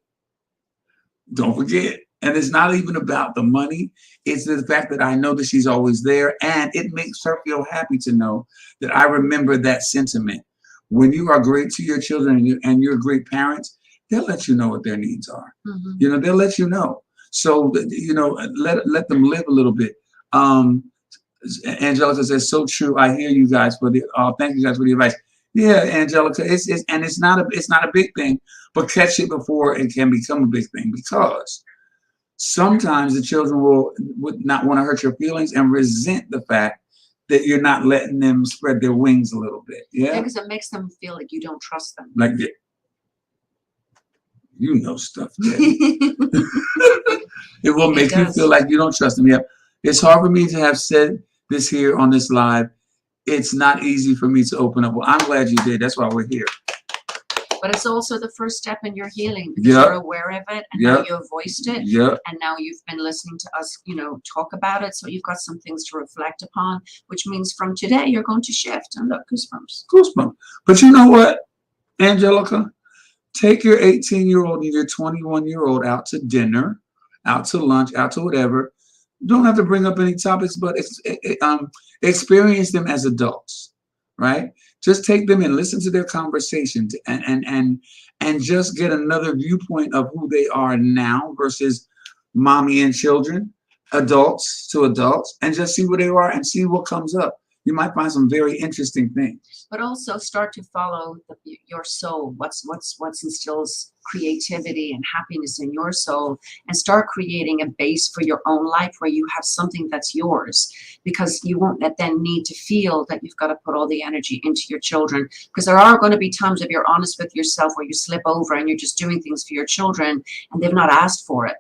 Don't forget. And it's not even about the money. It's the fact that I know that she's always there. And it makes her feel happy to know that I remember that sentiment. When you are great to your children and you're great parents, they'll let you know what their needs are. Mm-hmm. You know, they'll let you know. So, you know, let them live a little bit. Angelica says, so true. I hear you guys for the, thank you guys for the advice. Yeah, Angelica, it's not a big thing, but catch it before it can become a big thing, because sometimes the children would not want to hurt your feelings and resent the fact that you're not letting them spread their wings a little bit. Yeah, because it makes them feel like you don't trust them. Like, you know stuff. It will make you feel like you don't trust them. Yeah, it's hard for me to have said this here on this live. It's not easy for me to open up. Well, I'm glad you did. That's why we're here. But it's also the first step in your healing, because you're aware of it, and now you've voiced it, and now you've been listening to us, you know, talk about it. So you've got some things to reflect upon, which means from today you're going to shift. And look, goosebumps. Goosebumps. But you know what, Angelica? Take your 18-year-old and your 21-year-old out to dinner, out to lunch, out to whatever. You don't have to bring up any topics, but experience them as adults, right? Just take them and listen to their conversations, and just get another viewpoint of who they are now versus mommy and children, adults to adults, and just see where they are and see what comes up. you might find some very interesting things. But also start to follow your soul. What instills creativity and happiness in your soul, and start creating a base for your own life where you have something that's yours, because you won't then need to feel that you've got to put all the energy into your children, because there are going to be times, if you're honest with yourself, where you slip over and you're just doing things for your children and they've not asked for it.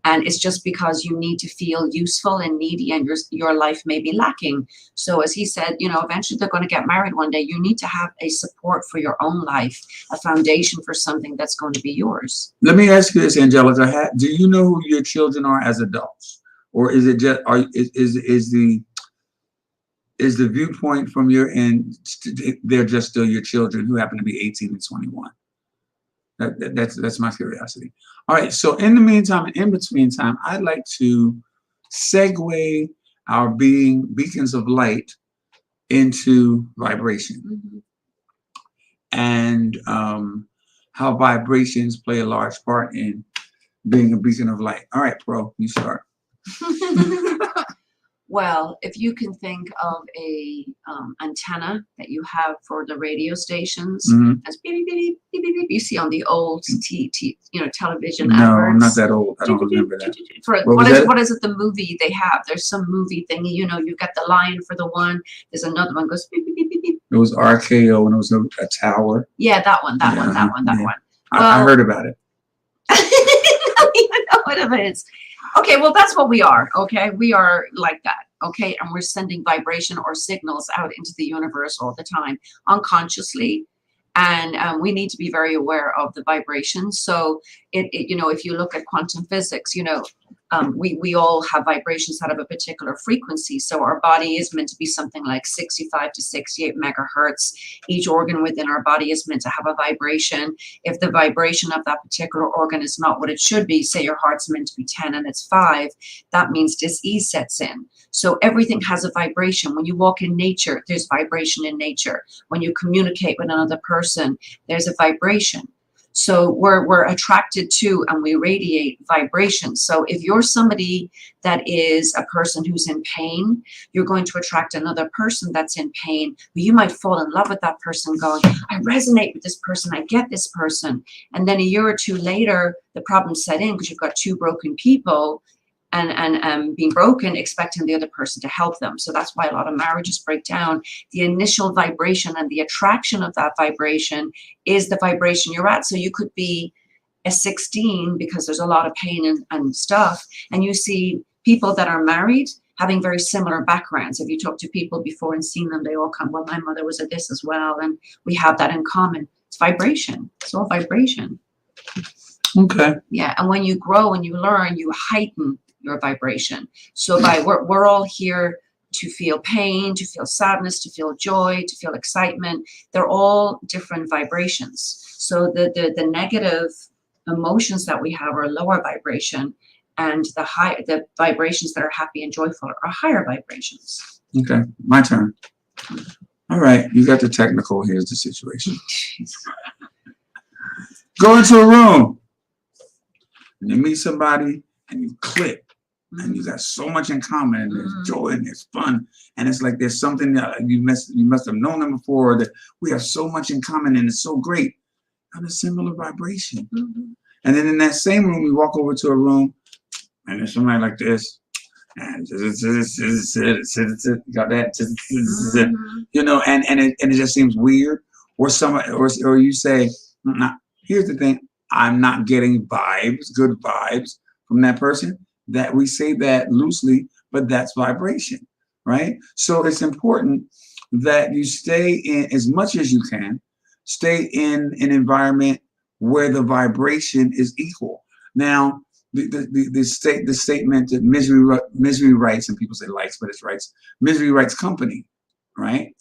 And it's just because you need to feel useful and needy, and your life may be lacking. So as he said, you know, eventually they're going to get married one day. You need to have a support for your own life, a foundation for something that's going to be yours. Let me ask you this, Angelica. Do you know who your children are as adults? Or is it just, is the viewpoint from your end, they're just still your children who happen to be 18 and 21? That's my curiosity. All right, so in the meantime, in between time, I'd like to segue our being beacons of light into vibration, and how vibrations play a large part in being a beacon of light. All right, Pro, you start. Well, if you can think of a antenna that you have for the radio stations, as beep, beep, beep, beep, beep, beep, you see on the old television No, adverts. I'm not that old. I don't remember that. For what is it? The movie they have? There's some movie thingy. You know, you've got the lion for the one. There's another one goes beep, beep, beep, beep, beep. It was RKO, and it was a tower. Yeah, that one. That one. I heard about it. You don't even know what it is. Okay, well, that's what we are. Okay, we are like that. Okay, and we're sending vibration or signals out into the universe all the time, unconsciously, and we need to be very aware of the vibrations. So, if you look at quantum physics, we all have vibrations out of a particular frequency. So our body is meant to be something like 65 to 68 megahertz. Each organ within our body is meant to have a vibration. If the vibration of that particular organ is not what it should be, say your heart's meant to be 10 and it's 5, that means dis-ease sets in. So everything has a vibration. When you walk in nature, there's vibration in nature. When you communicate with another person, there's a vibration. So we're attracted to, and we radiate vibration. So if you're somebody that is a person who's in pain, you're going to attract another person that's in pain. You might fall in love with that person, going, I resonate with this person, I get this person. And then a year or two later, the problem set in because you've got two broken people, and being broken, expecting the other person to help them. So that's why a lot of marriages break down. The initial vibration and the attraction of that vibration is the vibration you're at. So you could be a 16 because there's a lot of pain and stuff, and you see people that are married having very similar backgrounds. If you talk to people before and seen them, they all come, well, my mother was a this as well, and we have that in common. It's vibration. It's all vibration. Okay. Yeah, and when you grow and you learn, you heighten your vibration. So we're all here to feel pain, to feel sadness, to feel joy, to feel excitement. They're all different vibrations. So the negative emotions that we have are lower vibration, and the vibrations that are happy and joyful are higher vibrations. Okay, my turn. All right, you got the technical. Here's the situation. Go into a room and you meet somebody and you click. And you got so much in common, and there's joy and there's fun, and it's like there's something that you must have known them before, that we have so much in common, and it's so great on a similar vibration. And then in that same room, we walk over to a room, and there's somebody like this, and got that, and it just seems weird, or you say, nah, here's the thing, I'm not getting good vibes from that person. That we say that loosely, but that's vibration, right? So it's important that you stay in, as much as you can, stay in an environment where the vibration is equal. Now, the statement that misery writes, and people say likes, but it's writes, misery writes company, right?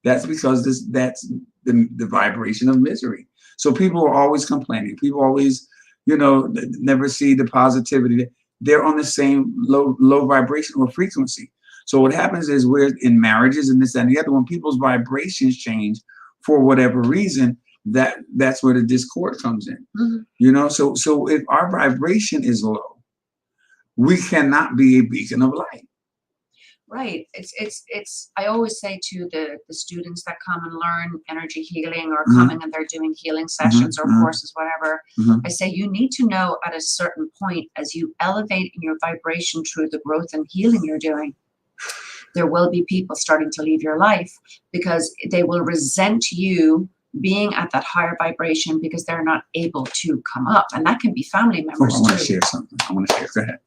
That's because that's the vibration of misery. So people are always complaining. People always, never see the positivity. They're on the same low vibration or frequency. So what happens is, we're in marriages and this and the other, when people's vibrations change for whatever reason, that's where the discord comes in. So if our vibration is low, we cannot be a beacon of light. Right. I always say to the students that come and learn energy healing or coming and they're doing healing sessions or courses, whatever, I say you need to know at a certain point as you elevate in your vibration through the growth and healing you're doing, there will be people starting to leave your life because they will resent you being at that higher vibration because they're not able to come up. And that can be family members I want too. to share something. I want to share. Go ahead.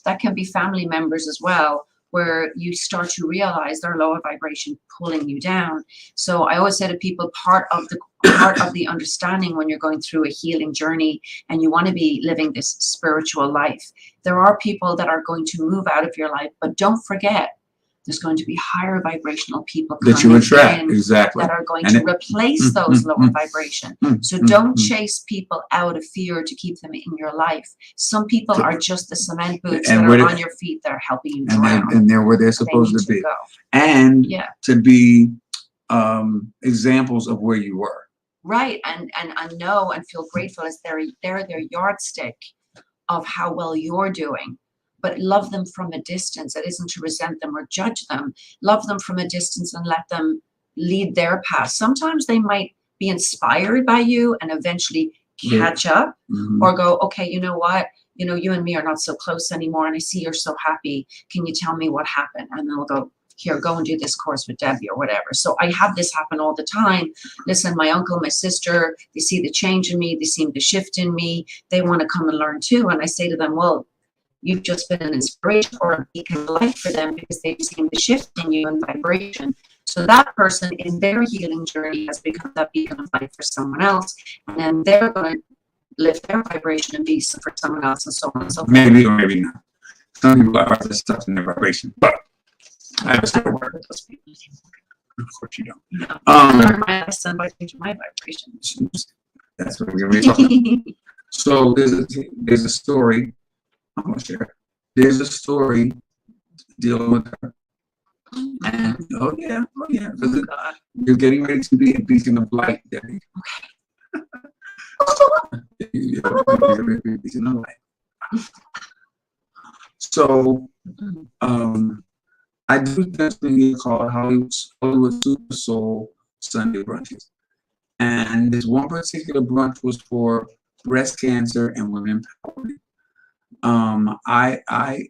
That can be family members as well, where you start to realize their lower vibration pulling you down. So I always say to people, part of the understanding when you're going through a healing journey and you want to be living this spiritual life, there are people that are going to move out of your life, but don't forget, there's going to be higher vibrational people that you attract, in exactly, that are going to replace those lower vibration. So don't chase people out of fear to keep them in your life. Some people are just the cement boots that are on your feet that are helping you drown. And they're where they're supposed to be. And to be examples of where you were. Right, and know and feel grateful as they're their yardstick of how well you're doing. But love them from a distance. It isn't to resent them or judge them. Love them from a distance and let them lead their path. Sometimes they might be inspired by you and eventually catch up or go, okay, you know what? You know, you and me are not so close anymore. And I see you're so happy. Can you tell me what happened? And they'll go, here, go and do this course with Debbie or whatever. So I have this happen all the time. Listen, my uncle, my sister, they see the change in me. They see the shift in me. They want to come and learn too. And I say to them, well, you've just been an inspiration or a beacon of light for them because they've seen the shift in you and vibration. So that person in their healing journey has become that beacon of light for someone else. And then they're going to lift their vibration and be for someone else and so on and so forth. Maybe or maybe not. Some people are just stuck in their vibration. But I have a story. Of course you don't. No. I learned my lesson by changing my vibration. That's what we're going to be talking about. So there's a story. I'm going to share. There's a story dealing with her. And oh yeah. You're getting ready to be a beacon of light, Debbie. Okay. You're getting ready to be a beacon of light. So, I do this thing here called Hollywood Super Soul Sunday brunches, and this one particular brunch was for breast cancer and women empowerment. I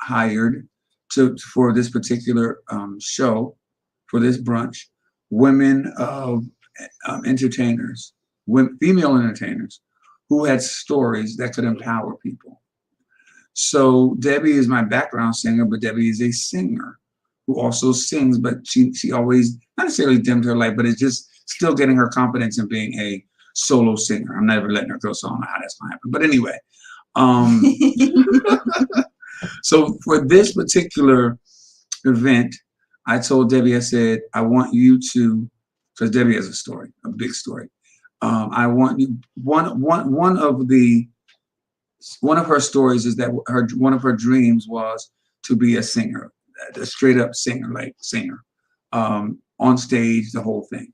hired for this particular show, for this brunch, women entertainers, female entertainers who had stories that could empower people. So Debbie is my background singer, but Debbie is a singer who also sings, but she always, not necessarily dimmed her light, but it's just still getting her confidence in being a solo singer. I'm never letting her go, so I don't know how that's gonna happen. But anyway, so for this particular event, I told Debbie, I said, I want you to, because Debbie has a story, a big story. I want you, one of her stories is that one of her dreams was to be a singer, a straight up singer, on stage, the whole thing.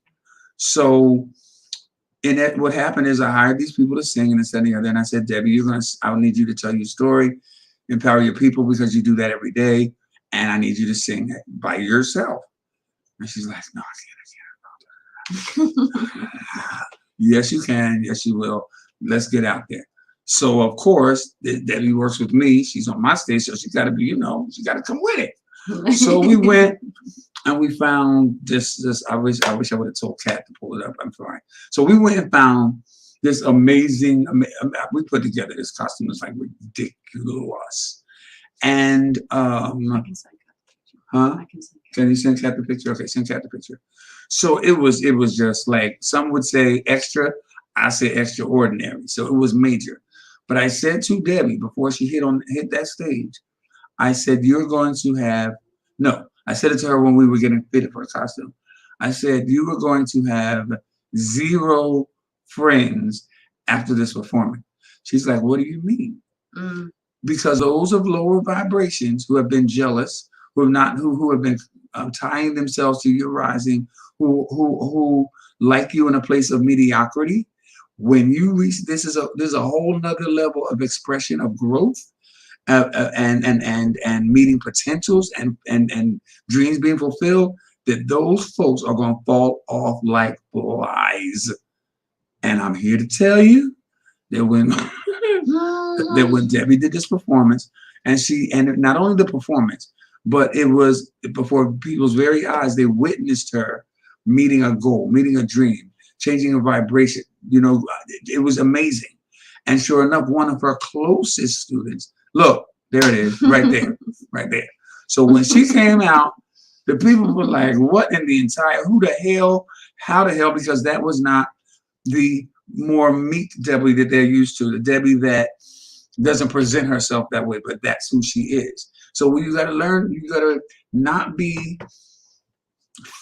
So what happened is I hired these people to sing and this and the other. And I said, Debbie, I'll need you to tell your story, empower your people because you do that every day. And I need you to sing by yourself. And she's like, no, I can't. Yes, you can. Yes, you will. Let's get out there. So of course, Debbie works with me. She's on my stage, so she got to be, she got to come with it. So we went and we found this. I wish I would have told Kat to pull it up. I'm sorry. So we went and found this amazing. We put together this costume. It's like ridiculous. And I can send huh? Can you send Kat the picture? Okay, send Kat the picture. So it was just like, some would say extra. I say extraordinary. So it was major. But I said to Debbie before she hit that stage, I said, you're going to have, no, I said it to her when we were getting fitted for the costume. I said, you were going to have 0 friends after this performance. She's like, what do you mean? Because those of lower vibrations who have been jealous, who have been tying themselves to your rising, who like you in a place of mediocrity, when you reach, there's a whole nother level of expression of growth and meeting potentials and dreams being fulfilled, that those folks are going to fall off like flies. And I'm here to tell you that when that when Debbie did this performance, and not only the performance, but it was before people's very eyes, they witnessed her meeting a goal, meeting a dream, changing a vibration. You know, it was amazing. And sure enough, one of her closest students, look, there it is, right there, right there. So when she came out, the people were like, what in the entire, who the hell, how the hell, because that was not the more meek Debbie that they're used to, the Debbie that doesn't present herself that way, but that's who she is. So you got to learn, you got to not be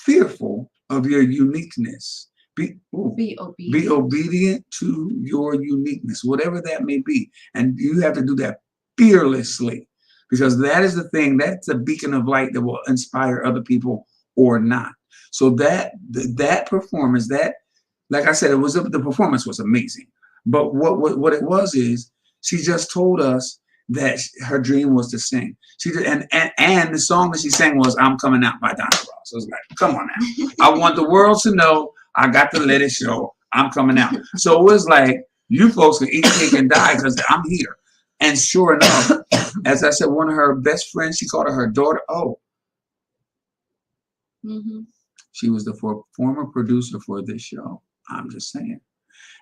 fearful of your uniqueness. Be obedient to your uniqueness, whatever that may be. And you have to do that fearlessly, because that is the thing, that's a beacon of light that will inspire other people or not. So that performance, that, like I said, the performance was amazing. But what it was is, she just told us that her dream was to sing. She did, and the song that she sang was "I'm Coming Out" by Donna Ross. So I was like, come on now. I want the world to know I got to let it show. I'm coming out. So it was like, you folks can eat cake and die because I'm here. And sure enough, as I said, one of her best friends, she called her daughter. She was the former producer for this show. I'm just saying.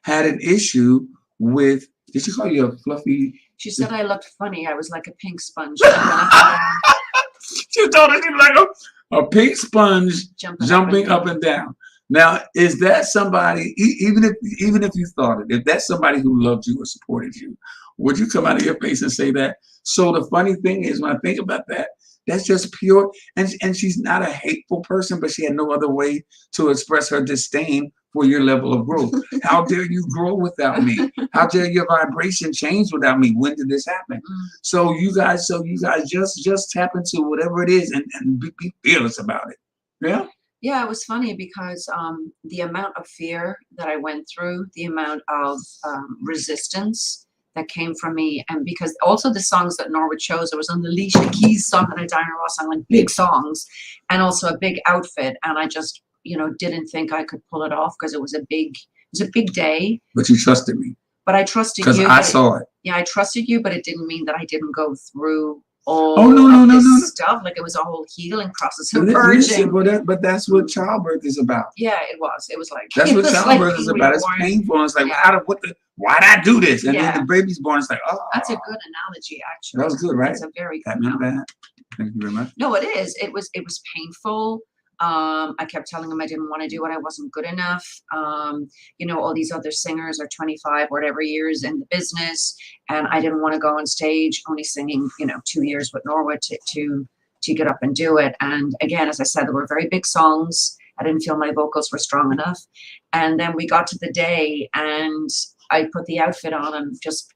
Had an issue with, did she call you a fluffy? She said I looked funny. I was like a pink sponge. She told us she was like a pink sponge jumping up and down. Now, is that somebody, even if you thought it, if that's somebody who loved you or supported you, would you come out of your face and say that? So the funny thing is, when I think about that, that's just pure, and she's not a hateful person, but she had no other way to express her disdain for your level of growth. How dare you grow without me? How dare your vibration change without me? When did this happen? So you guys just tap into whatever it is and be fearless about it. Yeah. Yeah, it was funny because the amount of fear that I went through, the amount of resistance that came from me, and because also the songs that Norwood chose, there was an Alicia Keys song and a Diana Ross song, like big songs, and also a big outfit, and I just, didn't think I could pull it off because it was a big day. But you trusted me. But I trusted you. Because I saw it. Yeah, I trusted you, but it didn't mean that I didn't go through all this stuff. Like, it was a whole healing process of purging. But that's what childbirth is about. Yeah, it was. It was like, that's what childbirth is about. It's painful. And it's like, why'd I do this? And then the baby's born. It's like, oh. That's a good analogy, actually. That was good, right? That's a very good analogy. Thank you very much. No, it is. It was painful. I kept telling him I didn't want to do it. I wasn't good enough. All these other singers are 25 or whatever years in the business, and I didn't want to go on stage only singing, 2 years with Norwood to get up and do it. And again, as I said, there were very big songs. I didn't feel my vocals were strong enough. And then we got to the day, and I put the outfit on and just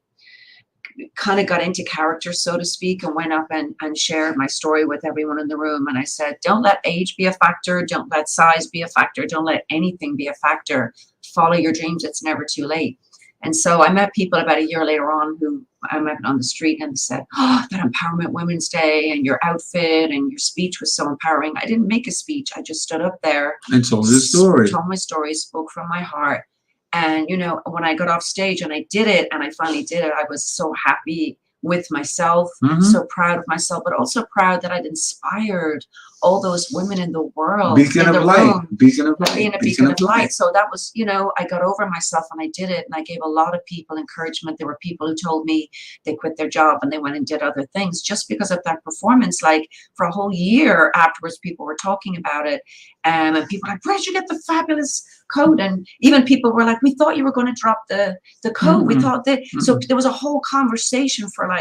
kind of got into character, so to speak, and went up and shared my story with everyone in the room. And I said, don't let age be a factor. Don't let size be a factor. Don't let anything be a factor. Follow your dreams. It's never too late. And so I met people about a year later on who I met on the street and said, oh, that Empowerment Women's Day and your outfit and your speech was so empowering. I didn't make a speech. I just stood up there and told your story. Told my story, spoke from my heart. And, when I got off stage and I did it, and I finally did it, I was so happy with myself, so proud of myself, but also proud that I'd inspired all those women in the world. Beacon of light. Beacon of light. Being a beacon of light. So that was, I got over myself and I did it. And I gave a lot of people encouragement. There were people who told me they quit their job and they went and did other things just because of that performance. Like, for a whole year afterwards, people were talking about it. And people were like, where'd you get the fabulous coat? And even people were like, we thought you were going to drop the coat. We thought that. So there was a whole conversation for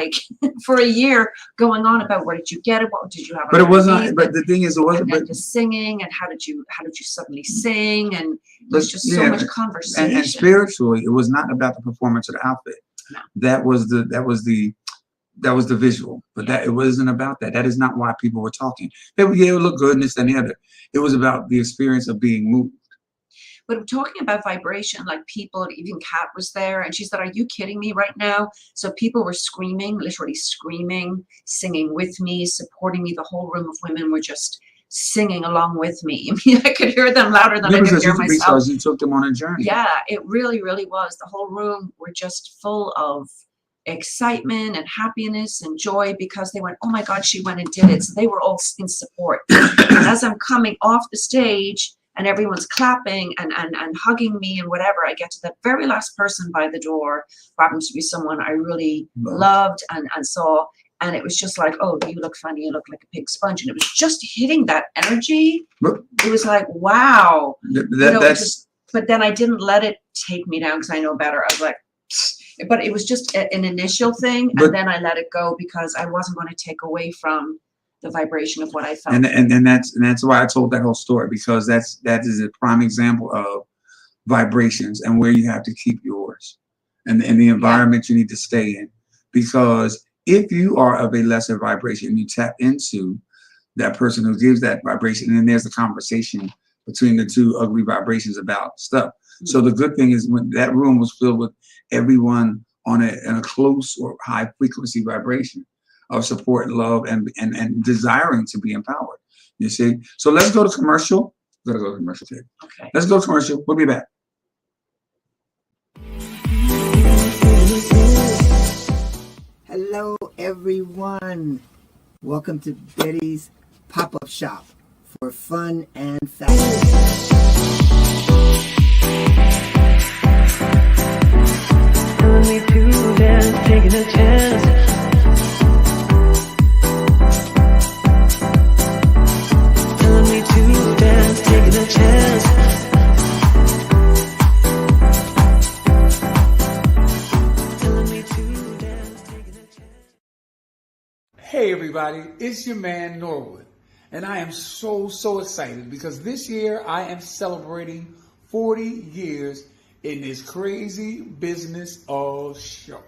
for a year going on about, where did you get it? What did you have? But it wasn't, but the thing is, it wasn't. And just singing, and how did you suddenly sing? And there's just so much conversation. And spiritually, it was not about the performance or the outfit. No. That was the visual, but that it wasn't about that. That is not why people were talking. They would, look good and this and the other. It was about the experience of being moved. But talking about vibration, like people, even Kat was there, and she said, "Are you kidding me right now?" So people were screaming, literally screaming, singing with me, supporting me. The whole room of women were just singing along with me. I mean, I could hear them louder than I could hear myself. Because you took them on a journey. Yeah, it really, really was. The whole room were just full of excitement and happiness and joy because they went, "Oh my God, she went and did it." So they were all in support. And as I'm coming off the stage and everyone's clapping and hugging me and whatever, I get to the very last person by the door, who happens to be someone I really loved and saw. And it was just like, "Oh, you look funny. You look like a pig sponge." And it was just hitting that energy. It was like, wow. But then I didn't let it take me down because I know better. I was like, but it was just an initial thing. And then I let it go because I wasn't going to take away from the vibration of what I felt. And that's why I told that whole story, because that is a prime example of vibrations and where you have to keep yours and the environment you need to stay in. Because if you are of a lesser vibration, you tap into that person who gives that vibration, and then there's a conversation between the two ugly vibrations about stuff. Mm-hmm. So the good thing is when that room was filled with everyone on a close or high frequency vibration of support, love, and desiring to be empowered. You see? So let's go to commercial. We're gonna go to commercial today. Okay. Let's go to commercial. We'll be back. Hello, everyone. Welcome to Betty's Pop-Up Shop for fun and fashion. Telling me to dance, taking a chance. Telling me to dance, taking a chance. Telling me to dance, taking a chance. Hey everybody, it's your man Norwood, and I am so excited because this year I am celebrating 40 years in this crazy business of show.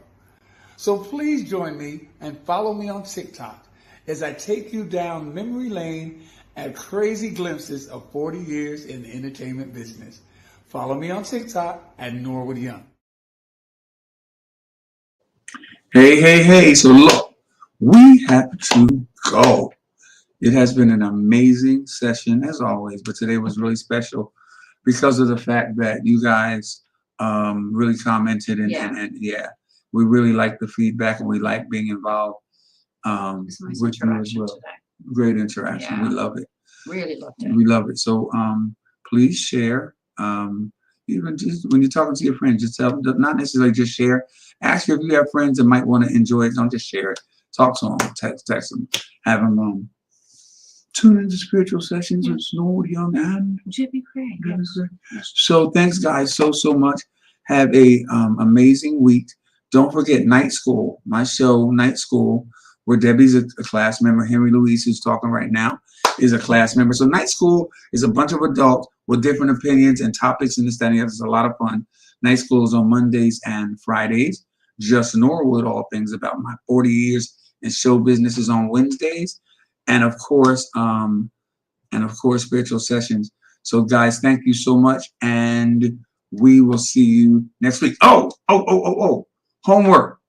So please join me and follow me on TikTok as I take you down memory lane at crazy glimpses of 40 years in the entertainment business. Follow me on TikTok at Norwood Young. Hey. So look, we have to go. It has been an amazing session as always, but today was really special because of the fact that you guys really commented and we really like the feedback and we like being involved with you as well. Great interaction. Yeah. We love it. Really loved it. We love it. So please share. Even just when you're talking to your friends, just tell them, not necessarily just share. Ask if you have friends that might want to enjoy it. Don't just share it. Talk to them, text them, have them tune into spiritual sessions with Norwood Young and Creagh. So thanks guys so much. Have a amazing week. Don't forget Night School, my show, Night School, where Debbie's a class member. Henry Louise, who's talking right now, is a class member. So Night School is a bunch of adults with different opinions and topics and this, that, and the other. It's a lot of fun. Night School is on Mondays and Fridays. Just Norwood, all things about my 40 years in show business, is on Wednesdays. And of course, spiritual sessions. So guys, thank you so much. And we will see you next week. Oh. Homework.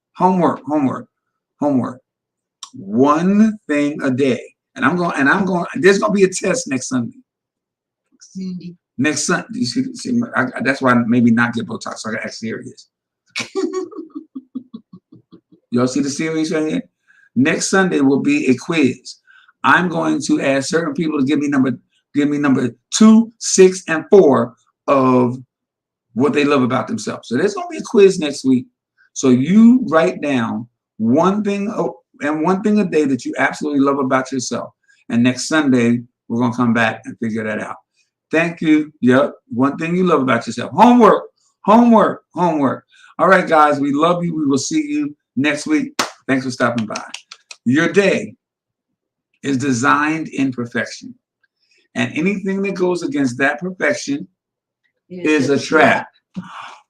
One thing a day. And I'm going, there's going to be a test next Sunday. Next Sunday. You see that's why I maybe not get Botox. So I got to act serious. Y'all see the series right here? Next Sunday will be a quiz. I'm going to ask certain people to give me number 2, 6, and 4 of what they love about themselves. So there's going to be a quiz next week. So you write down one thing a day that you absolutely love about yourself. And next Sunday, we're going to come back and figure that out. Thank you. Yep. One thing you love about yourself. Homework. All right, guys, we love you. We will see you next week. Thanks for stopping by. Your day is designed in perfection. And anything that goes against that perfection is a trap.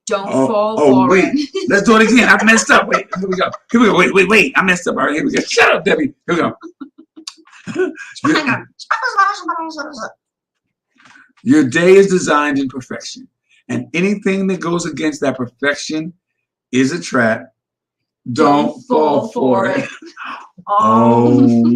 Don't fall for Oh, wait. it. Let's do it again. I messed up. Wait, here we go. Wait. I messed up. All right, here we go. Shut up, Debbie. Here we go. Your day is designed in perfection. And anything that goes against that perfection is a trap. Don't fall for it. Oh.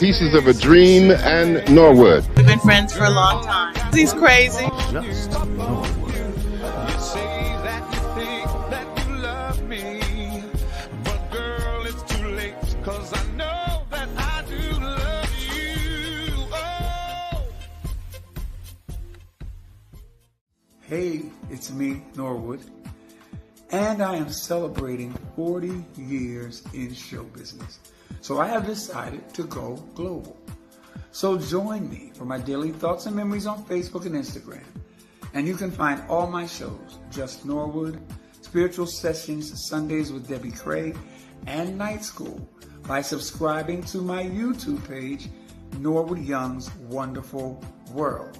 Pieces of a Dream and Norwood. We've been friends for a long time. He's crazy. Just Norwood. You say that you think that you love me, but girl, it's too late, 'cause I know that I do love you. Oh. Hey, it's me, Norwood, and I am celebrating 40 years in show business. So I have decided to go global. So join me for my daily thoughts and memories on Facebook and Instagram. And you can find all my shows, Just Norwood, Spiritual Sessions, Sundays with Debbie Creagh, and Night School, by subscribing to my YouTube page, Norwood Young's Wonderful World.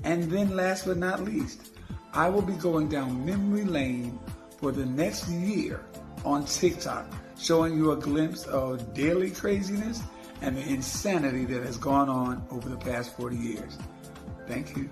And then last but not least, I will be going down memory lane for the next year on TikTok, showing you a glimpse of daily craziness and the insanity that has gone on over the past 40 years. Thank you.